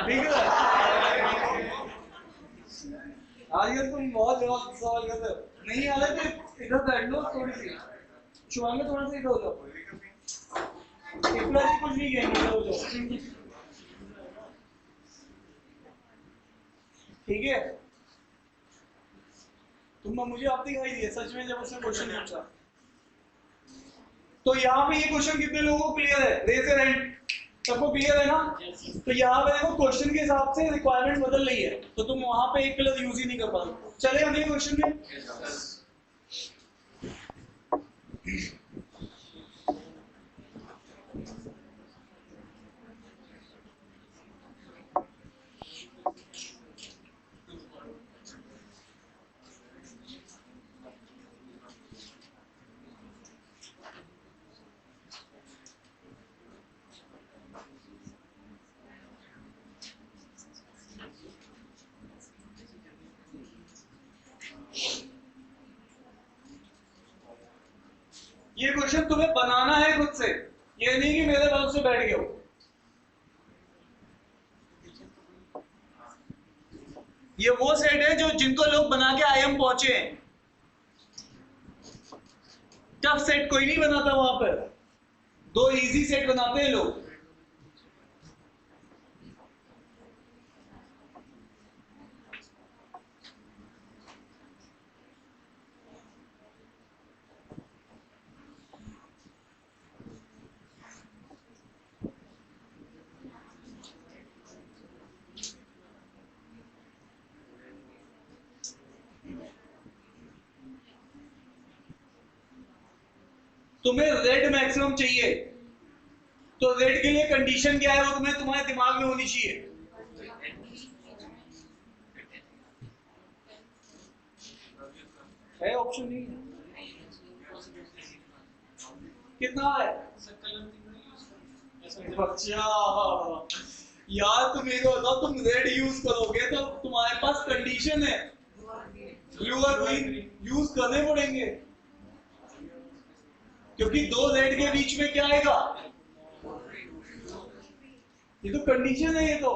दिख रहा है? आजकल तुम बहुत जवाब सवाल करते हो। नहीं आ रहा तो इधर बैठ लो थोड़ी सी, शुभांगी थोड़ा सा इधर हो जाओ, इतना भी कुछ नहीं कहेंगे, इधर हो जाओ, ठीक है? तुमने मुझे आप दिखाई दिए सच में जब उसने क्वेश्चन पूछा। तो यहाँ पे ये क्वेश्चन कितने लोगों को क्लियर है? Raise your hand. सबको क्लियर है ना? तो यहाँ पे देखो क्वेश्चन के हिसाब से रिक्वायरमेंट बदल रही है, तो तुम वहां पे एक कलर यूज ही नहीं कर पा रहे। चले अगले क्वेश्चन में। ये क्वेश्चन तुम्हें बनाना है खुद से, ये नहीं कि मेरे भरोसे बैठ गए हो। ये वो सेट है जो जिनको लोग बना के आईएम पहुंचे हैं। टफ सेट कोई नहीं बनाता वहां पर, 2 इजी सेट बनाते हैं लोग। तुम्हें रेड मैक्सिमम चाहिए, तो रेड के लिए कंडीशन क्या है वो तुम्हें तुम्हारे दिमाग में होनी चाहिए। है ऑप्शन नहीं है? कितना है? बच्चा यार तुम मेरे को बताओ, तुम रेड यूज करोगे तो तुम्हारे पास कंडीशन है ब्लू और ग्रीन यूज करने पड़ेंगे, क्योंकि 2 रेड के बीच में क्या आएगा? ये तो कंडीशन है। ये तो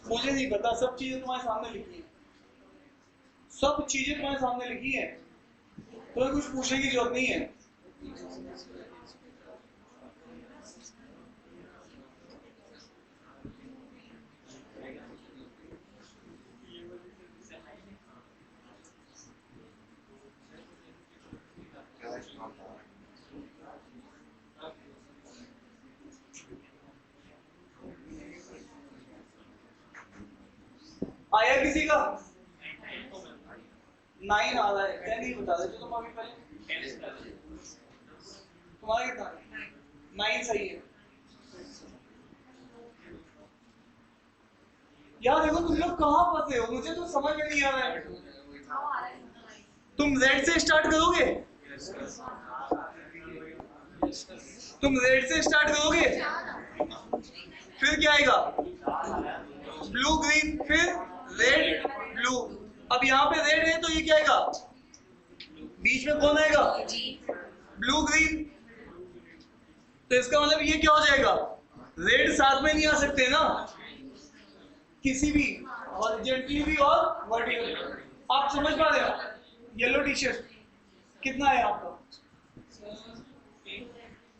मुझे नहीं पता, सब चीजें तुम्हारे सामने लिखी है, सब चीजें तुम्हारे सामने लिखी है, तुम्हें कुछ पूछने की जरूरत नहीं है। आया किसी का? 9 आ रहा है, 10 ही बता देते तुम अभी पहले। तुम्हारा कितना? 9 सही है। यार देखो तुम लोग कहाँ फंसे हो, मुझे तो समझ में नहीं आ रहा है। तुम Z से स्टार्ट करोगे? तुम Z से स्टार्ट करोगे? फिर क्या आएगा? ब्लू ग्रीन, फिर रेड ब्लू। अब यहाँ पे रेड है तो ये क्या आएगा? बीच में कौन आएगा? Blue green. तो इसका मतलब ये क्या हो जाएगा? रेड साथ में नहीं आ सकते ना, किसी भी हॉरिजॉन्टली भी और वर्टिकली। आप समझ पा रहे हो? येलो टी शर्ट कितना है आपका?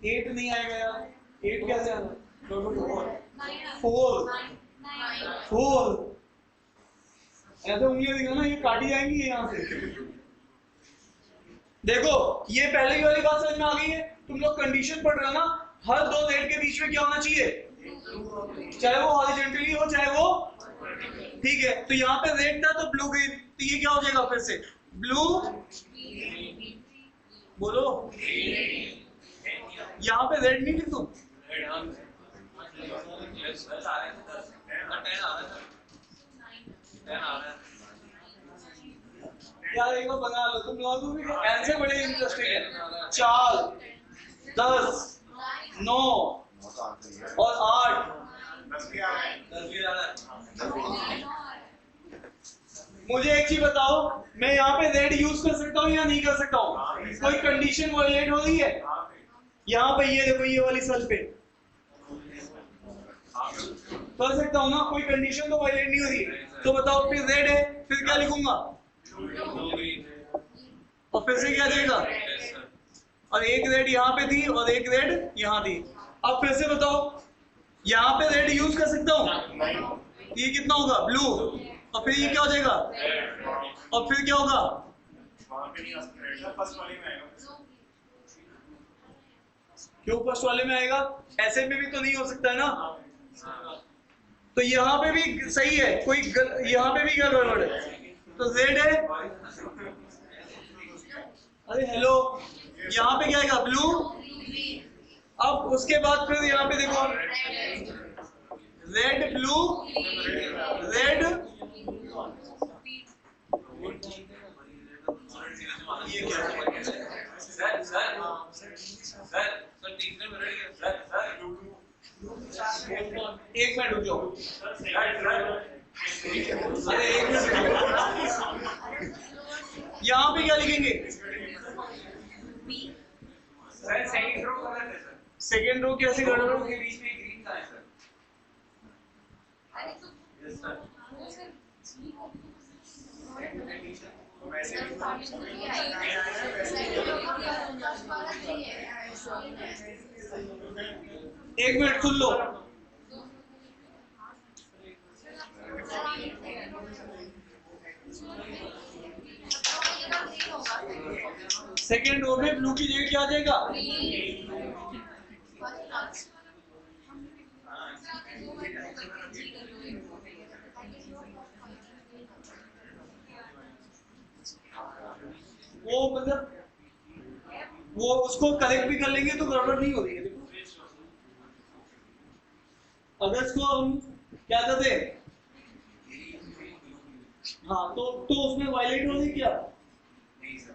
8 नहीं आएगा यार, 8 कैसे आएगा? 4 ऐसे उंगलियां दिखा ना, ये काटी जाएंगी यहाँ से। देखो ये पहले की वाली बात समझ में आ गई है। तुम लोग कंडीशन पढ़ रहे हो ना, हर दो रेड के बीच में क्या होना चाहिए? चाहे वो हॉरिजॉन्टली हो चाहे वो, ठीक है। तो यहाँ पे रेड था तो ब्लू ग्रीन, तो ये क्या हो जाएगा फिर से? ब्लू, बोलो यहाँ पे रेड नहीं लिख तुम। यार एक बार बना लो तुम लोगों भी, ऐसे बड़े इंटरेस्टिंग है। 4, 10, 9 और 8। मुझे एक चीज बताओ, मैं यहाँ पे रेड यूज कर सकता हूँ या नहीं कर सकता हूँ? कोई कंडीशन वायलेट हो रही है? यहाँ पे ये देखो, ये वाली सेल पे कर सकता हूँ ना, कोई कंडीशन तो वायलेट नहीं हो रही। तो बताओ फिर रेड है, फिर क्या लिखूंगा? और फिर से क्या जाएगा? और एक रेड यहाँ पे थी और एक रेड यहाँ थी। अब फिर से बताओ, यहाँ पे रेड यूज कर सकता हूँ? ये कितना होगा? ब्लू। और फिर ये क्या हो जाएगा? और फिर क्या होगा? क्यों फर्स्ट वाले में आएगा? ऐसे में भी तो नहीं हो सकता है ना। तो यहाँ पे भी सही है, कोई यहाँ पे भी क्या गड़बड़ है? तो Z है, अरे हेलो, यहाँ पे क्या आएगा? ब्लू। अब उसके बाद फिर यहाँ पे देखो, रेड ब्लू रेड, ये क्या है? एक मिनट रुक जाओ, अरे एक मिनट, यहाँ पे क्या लिखेंगे? सेकेंड रो कैसे गड़बड़ हो? के बीच में ग्रीन का है सर। एक मिनट सुन लो, सेकेंड रो में ब्लू की जगह क्या आ जाएगा? वो मतलब वो उसको करेक्ट भी कर लेंगे तो गड़बड़ नहीं हो रही है। देखो अगर इसको हम क्या करते हैं, हाँ तो उसमें वायलेट हो रही क्या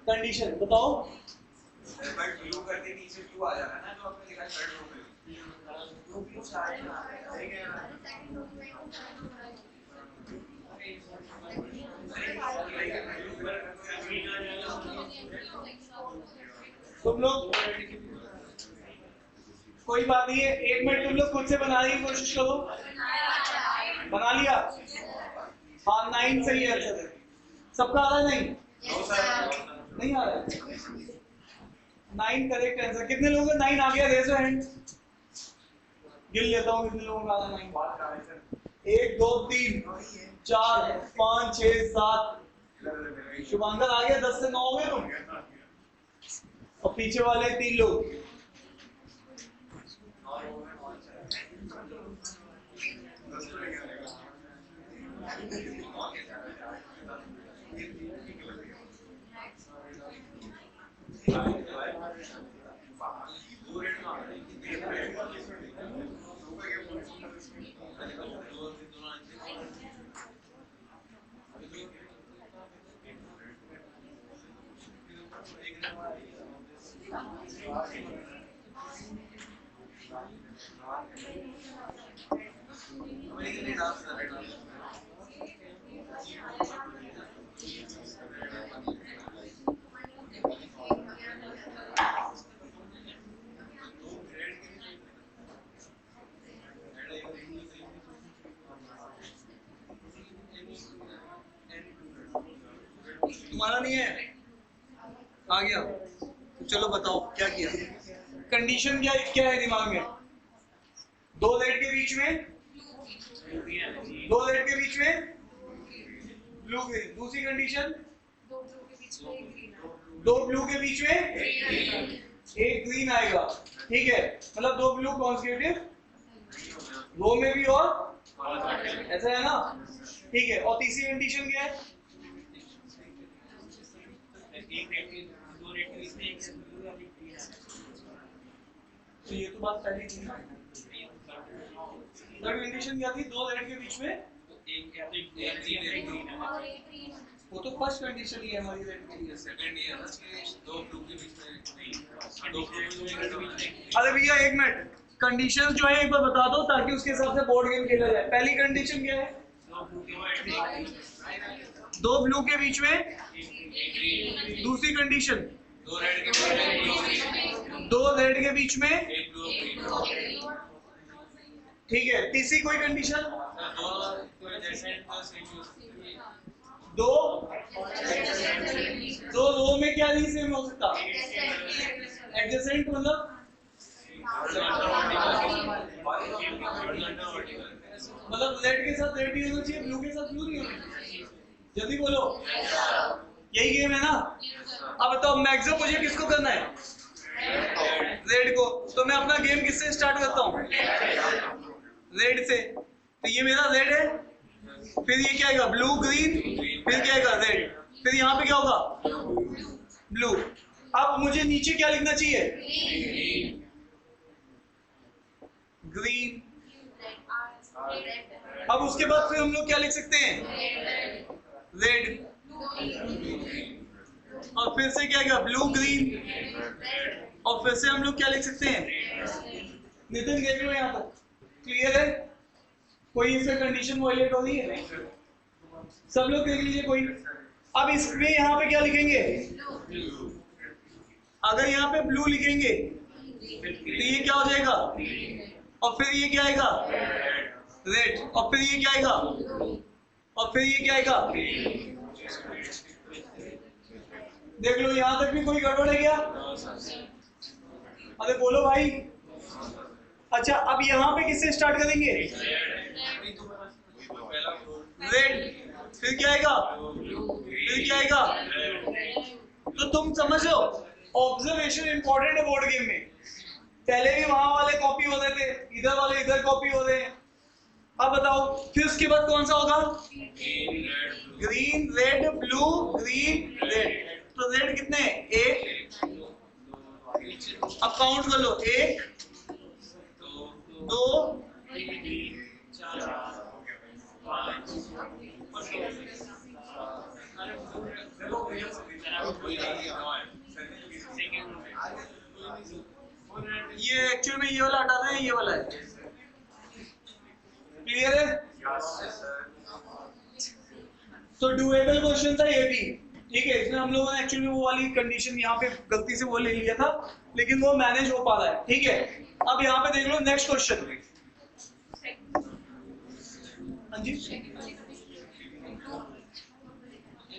कंडीशन बताओ? बट ब्लू करके नीचे ब्लू आ जाना ना, जो आपने लिखा थर्ड रो में। तुम लोग कोई बात नहीं है, 1 मिनट तुम लोग खुद से बनाने की कोशिश करो। बना लिया? हाँ 9 सही है आंसर। सबका आ रहा है? नहीं आ रहा है। 9 करेक्ट आंसर। कितने लोगों का 9 आ गया? रेज़ योर हैंड, गिन लेता हूँ कितने लोगों का आ रहा है 9। 1 2 3 4 5 6 7। शुभांकर आ गया, 10 से 9 हो गए तुम, और पीछे वाले 3 लोग। तुम्हारा नहीं है, आ गया तो चलो बताओ क्या किया। कंडीशन क्या क्या है दिमाग में? दो लेट के बीच में, दो लेट के बीच में ब्लू ग्रीन। दूसरी कंडीशन, दो ब्लू के बीच में एक ग्रीन आएगा, ठीक है, मतलब दो ब्लू कॉन्सेक्यूटिव रो में भी और ऐसा है ना, ठीक है। और तीसरी कंडीशन क्या है? तो ये तो बात पहले थी ना। थर्ड कंडीशन क्या थी? दो लेट के बीच में वो तो फर्स्ट कंडीशन ही है हमारी लेट के लिए। सेकंड ये है ना कि दो ब्लू के बीच में नहीं, दो ब्लू के बीच में। अरे भैया एक मिनट, कंडीशन जो है एक बार बता दो ताकि उसके हिसाब से बोर्ड गेम खेला जाए। पहली कंडीशन क्या है? दो ब्लू के बीच में। दूसरी कंडीशन, दो रेड के बीच में दो रेड के बीच में, एक ब्लू ठीक है। तीसरी कोई कंडीशन? दो जैसे सेम यूज दो दो रो में क्या नहीं सेम हो सकता? एडजेसेंट मतलब रेड के साथ रेड नहीं होना चाहिए, ब्लू के साथ ब्लू नहीं होना चाहिए। जल्दी बोलो, यही गेम है ना। अब बताओ मैक्सिमम मुझे किसको करना है? रेड को। तो मैं अपना गेम किससे स्टार्ट करता हूँ? रेड से। तो ये मेरा रेड है, फिर ये क्या आएगा? ब्लू ग्रीन, फिर क्या आएगा? रेड, फिर यहाँ पे क्या होगा? ब्लू। अब मुझे नीचे क्या लिखना चाहिए? ग्रीन। अब उसके बाद फिर हम लोग क्या लिख सकते हैं? रेड। और फिर से क्या आएगा? Blue green. और फिर से हम लोग क्या लिख सकते हैं? नितिन देख लो यहाँ पर, क्लियर है? कोई इसमें कंडीशन वायलेट हो रही है? सब लोग देख लीजिए कोई। अब इसमें यहाँ पे क्या लिखेंगे? अगर यहाँ पे ब्लू लिखेंगे तो ये क्या हो जाएगा? और फिर ये क्या आएगा? रेड। और फिर ये क्या आएगा? और फिर ये क्या आएगा? देख लो यहाँ तक भी कोई गड़बड़ है क्या? अरे बोलो भाई। अच्छा अब यहाँ पे किससे स्टार्ट करेंगे? रेड, फिर क्या आएगा? फिर क्या आएगा? तो तुम समझ लो, ऑब्जर्वेशन इंपॉर्टेंट है बोर्ड गेम में। पहले भी वहां वाले कॉपी होते थे, इधर वाले इधर कॉपी हो रहे हैं। अब बताओ फिर उसके बाद कौन सा होगा? Green red blue green red. तो रेड कितने हैं? एक। अब काउंट कर लो, एक दो ये एक्चुअल में ये वाला हटा रहे हैं, ये वाला है। क्लियर है? तो डुएबल क्वेश्चन था ये भी, ठीक है। इसमें हम लोगों ने एक्चुअली वो वाली कंडीशन यहाँ पे गलती से वो ले लिया था, लेकिन वो मैनेज हो पा रहा है, ठीक है। अब यहाँ पे देख लो नेक्स्ट क्वेश्चन। हाँ जी,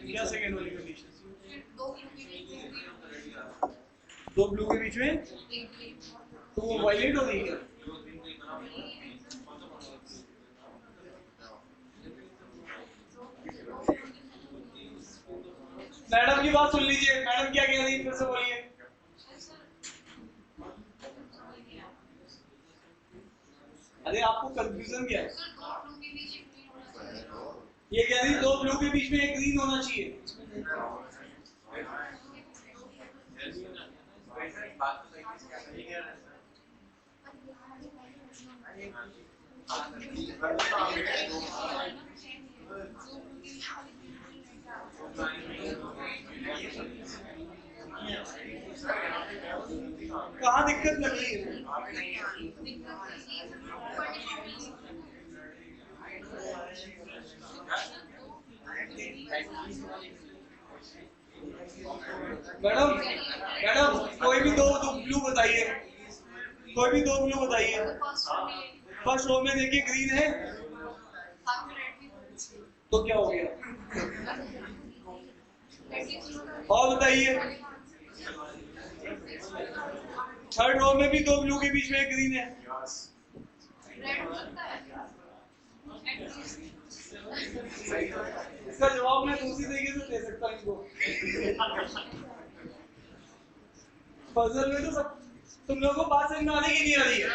क्या सेकंड वाली कंडीशन? दो ब्लू के बीच में, तो वो वायलेट हो रही है। मैडम की बात सुन लीजिए, मैडम क्या कह रही है फिर से बोलिए। अरे आपको कंफ्यूजन क्या है? ये कह रही दो ब्लू के बीच में एक ग्रीन होना चाहिए। कहाँ दिक्कत लग रही है? मैडम मैडम कोई भी दो ब्लू बताइए, कोई भी दो ब्लू बताइए। फर्स्ट रो में देखिए ग्रीन है, तो क्या हो गया? और बताइए, थर्ड रो में भी दो ब्लू के बीच में ग्रीन है। इसका जवाब मैं दूसरी तरीके से दे सकता हूँ इनको। पजल में तो सब तुम लोगों को बात समझ में आ रही कि नहीं आ रही है?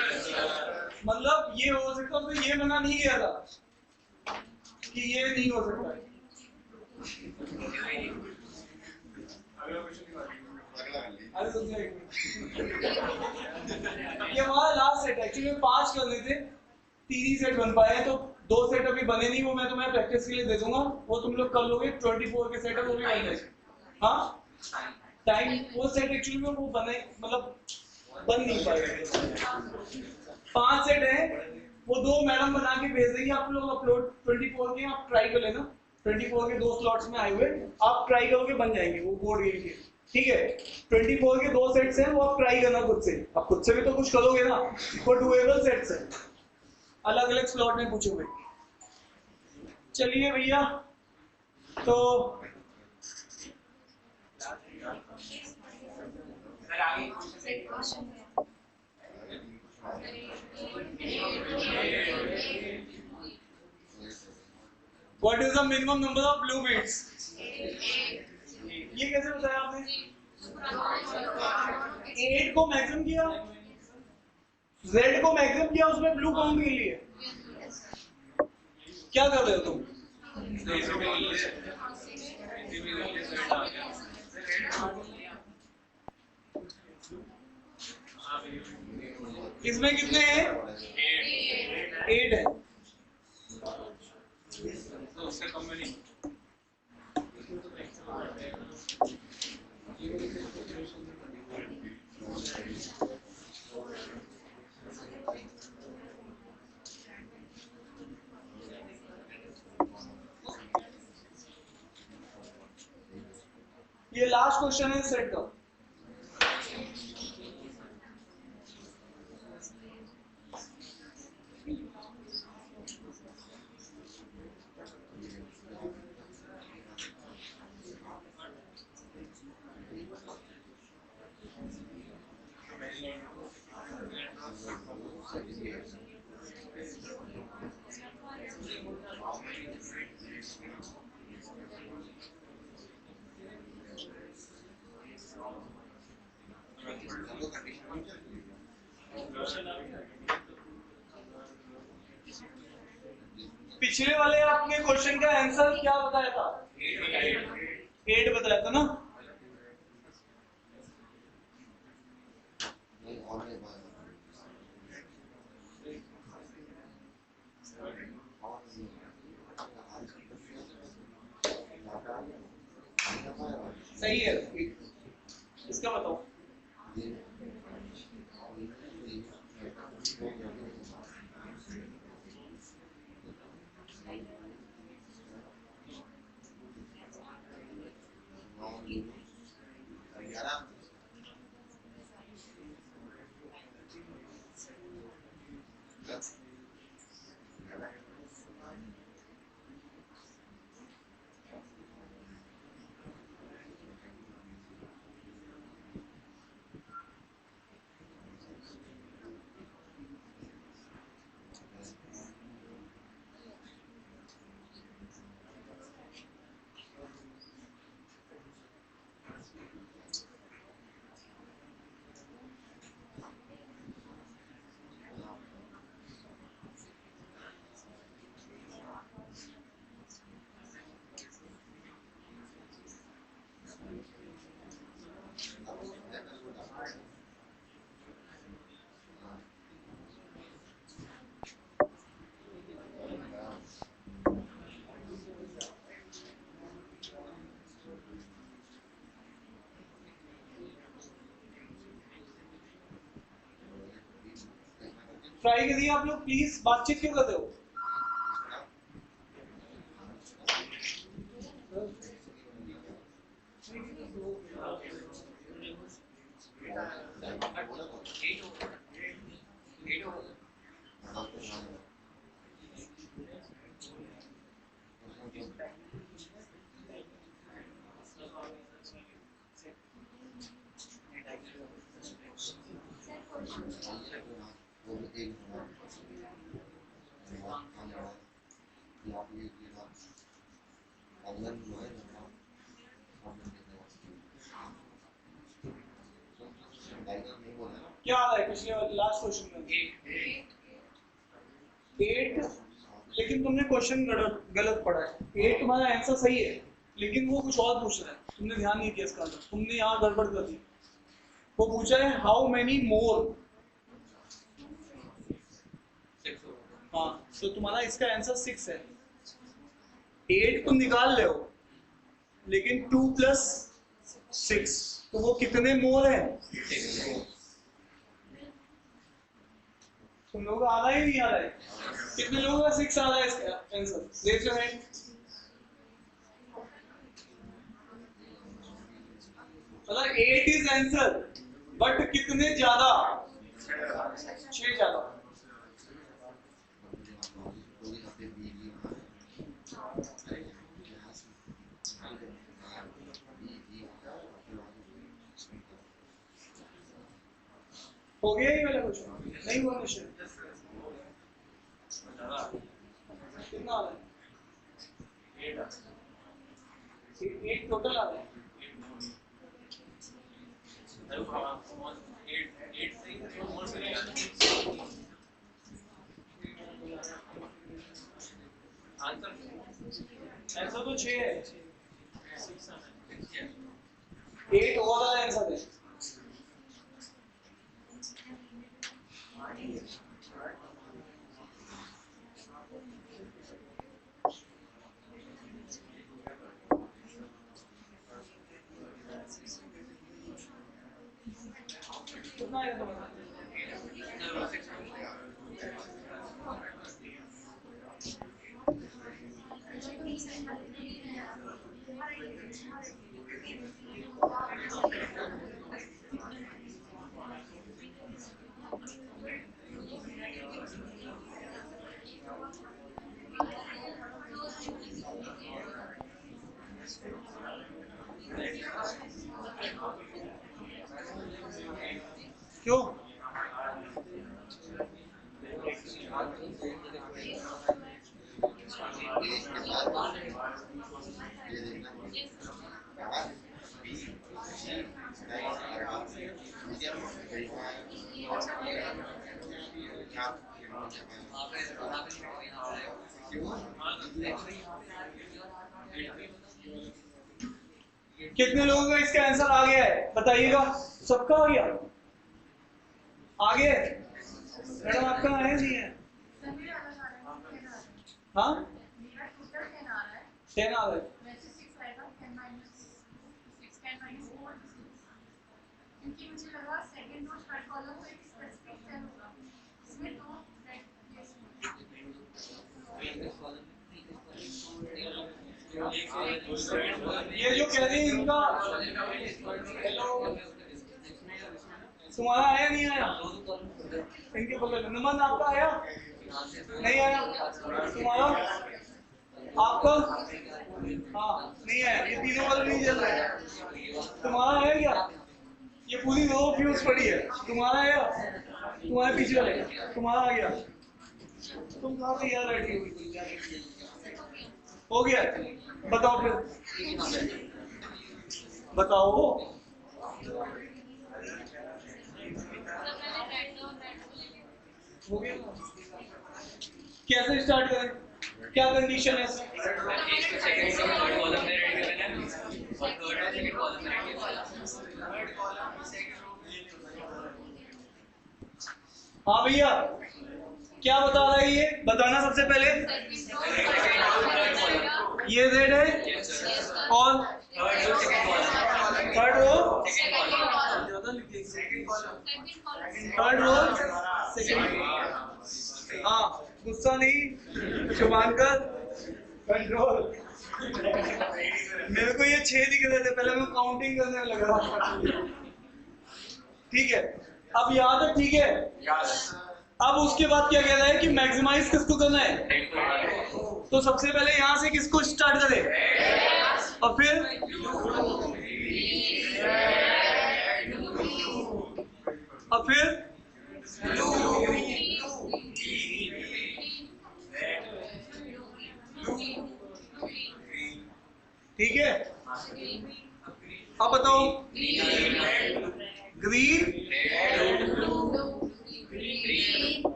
मतलब ये हो सकता है, तो ये मना नहीं किया था कि ये नहीं हो सकता। अरे सुनिए, ये हमारा लास्ट सेट है। एक्चुअली 5 करने थे, 3 ही सेट बन पाए, तो 2 सेट अभी बने नहीं, वो मैं तुम्हें प्रैक्टिस के लिए दे दूंगा, वो तुम लोग कर लोगे। 24 के सेट है, वो भी बन जाएंगे। हाँ, टाइम वो सेट एक्चुअली में वो बने, मतलब बन नहीं पाए। 5 सेट है, वो 2 मैडम बना के भेज देंगे आप लोग अपलोड। 24 के आप ट्राई कर लेना, 24 के 2 स्लॉट्स में आए हुए, आप ट्राई करोगे बन जाएंगे वो बोर्ड गेम के। ठीक है, 24 के 2 सेट्स हैं, वो आप ट्राई करना खुद से। आप खुद से भी तो कुछ करोगे ना, वो डुएबल सेट्स हैं, अलग अलग स्लॉट में पूछे हुए। चलिए भैया, तो what is the minimum number of blue beads? ये कैसे बताया आपने? 8 को मैक्सिमम किया, Z को मैक्सिमम किया, उसमें ब्लू काउंट के लिए क्या कर रहे हो तुम? इसमें कितने हैं? 8 है। तो उससे कम में नहीं। ये लास्ट क्वेश्चन है सेट का। पिछले वाले आपने क्वेश्चन का आंसर क्या बताया था? 8 बताया था ना? सही है। इसका बताओ। ट्राई करिए आप लोग, प्लीज। बातचीत क्यों करते हो? क्या आ रहा है पिछले लास्ट क्वेश्चन में? 8, लेकिन तुमने क्वेश्चन गलत पढ़ा है। 8 तुम्हारा आंसर सही है, लेकिन वो कुछ और पूछ रहा है, तुमने ध्यान नहीं दिया इसका आंसर, तुमने यहाँ गड़बड़ कर दी। वो पूछा है हाउ मेनी मोर। हाँ, तो तुम्हारा इसका आंसर 6 है। 8 तुम निकाल ले हो, लेकिन 2 + 6, तो वो कितने मोर है? तुम लोगों का आ रहा है नहीं आ रहा है? कितने लोगों का 6 आ रहा है इसका आंसर? Raise your hand. मतलब 8 इज आंसर, बट कितने ज्यादा? 6 ज्यादा। हो गया ये वाला क्वेश्चन? नहीं हुआ क्वेश्चन? कितना आ रहा है? 8 टोटल आ रहा है। आंसर तो 6 है। 8 ओवरऑल आंसर है। कितना है तुम्हारा? क्यों? कितने लोगों का इसका आंसर आ गया है बताइएगा? सबका आ गया? आगे मैडम आपका है नहीं है? हाँ 10 आ रहा है। क्योंकि मुझे लगा सेकंड और थर्ड कॉलम को एक स्पेसिफिक सेल होगा, इसमें दो ये जो कह रही है इनका हेलो तुम्हारा आया नहीं आया? इनके बगल में नमन आपका आया नहीं आया? तुम्हारा आपका हाँ नहीं आया? ये तीनों वाले नहीं चल रहे। तुम्हारा है क्या? ये पूरी रो फ्यूज पड़ी है। तुम्हारा आया? तुम्हारे पीछे वाले तुम्हारा आ गया? तुम कहाँ पे यार बैठी हुई? हो गया? बताओ फिर बताओ। हो गया? कैसे स्टार्ट करें? क्या कंडीशन है? हाँ भैया क्या बता रहा है? ये बताना सबसे पहले। ये Z है और third row third row second. हाँ गुस्सा नहीं शुभान कर कंट्रोल। मेरे को ये 6 दिख रहे थे पहले, मैं काउंटिंग करने लगा। ठीक है अब यहाँ तक ठीक है। अब उसके बाद क्या कह रहा है कि मैक्सिमाइज किसको करना है? तो सबसे पहले यहाँ से किसको स्टार्ट करें और फिर ठीक है, अब बताओ ग्रीन,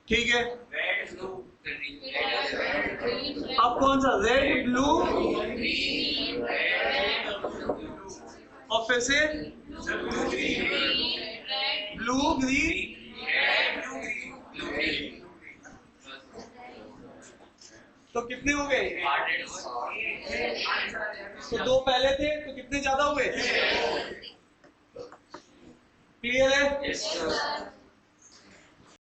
ठीक है, अब कौन सा, रेड ब्लू और फिर से ब्लू ग्रीन, तो कितने हो गए? तो दो पहले थे तो कितने ज्यादा हुए? क्लियर है?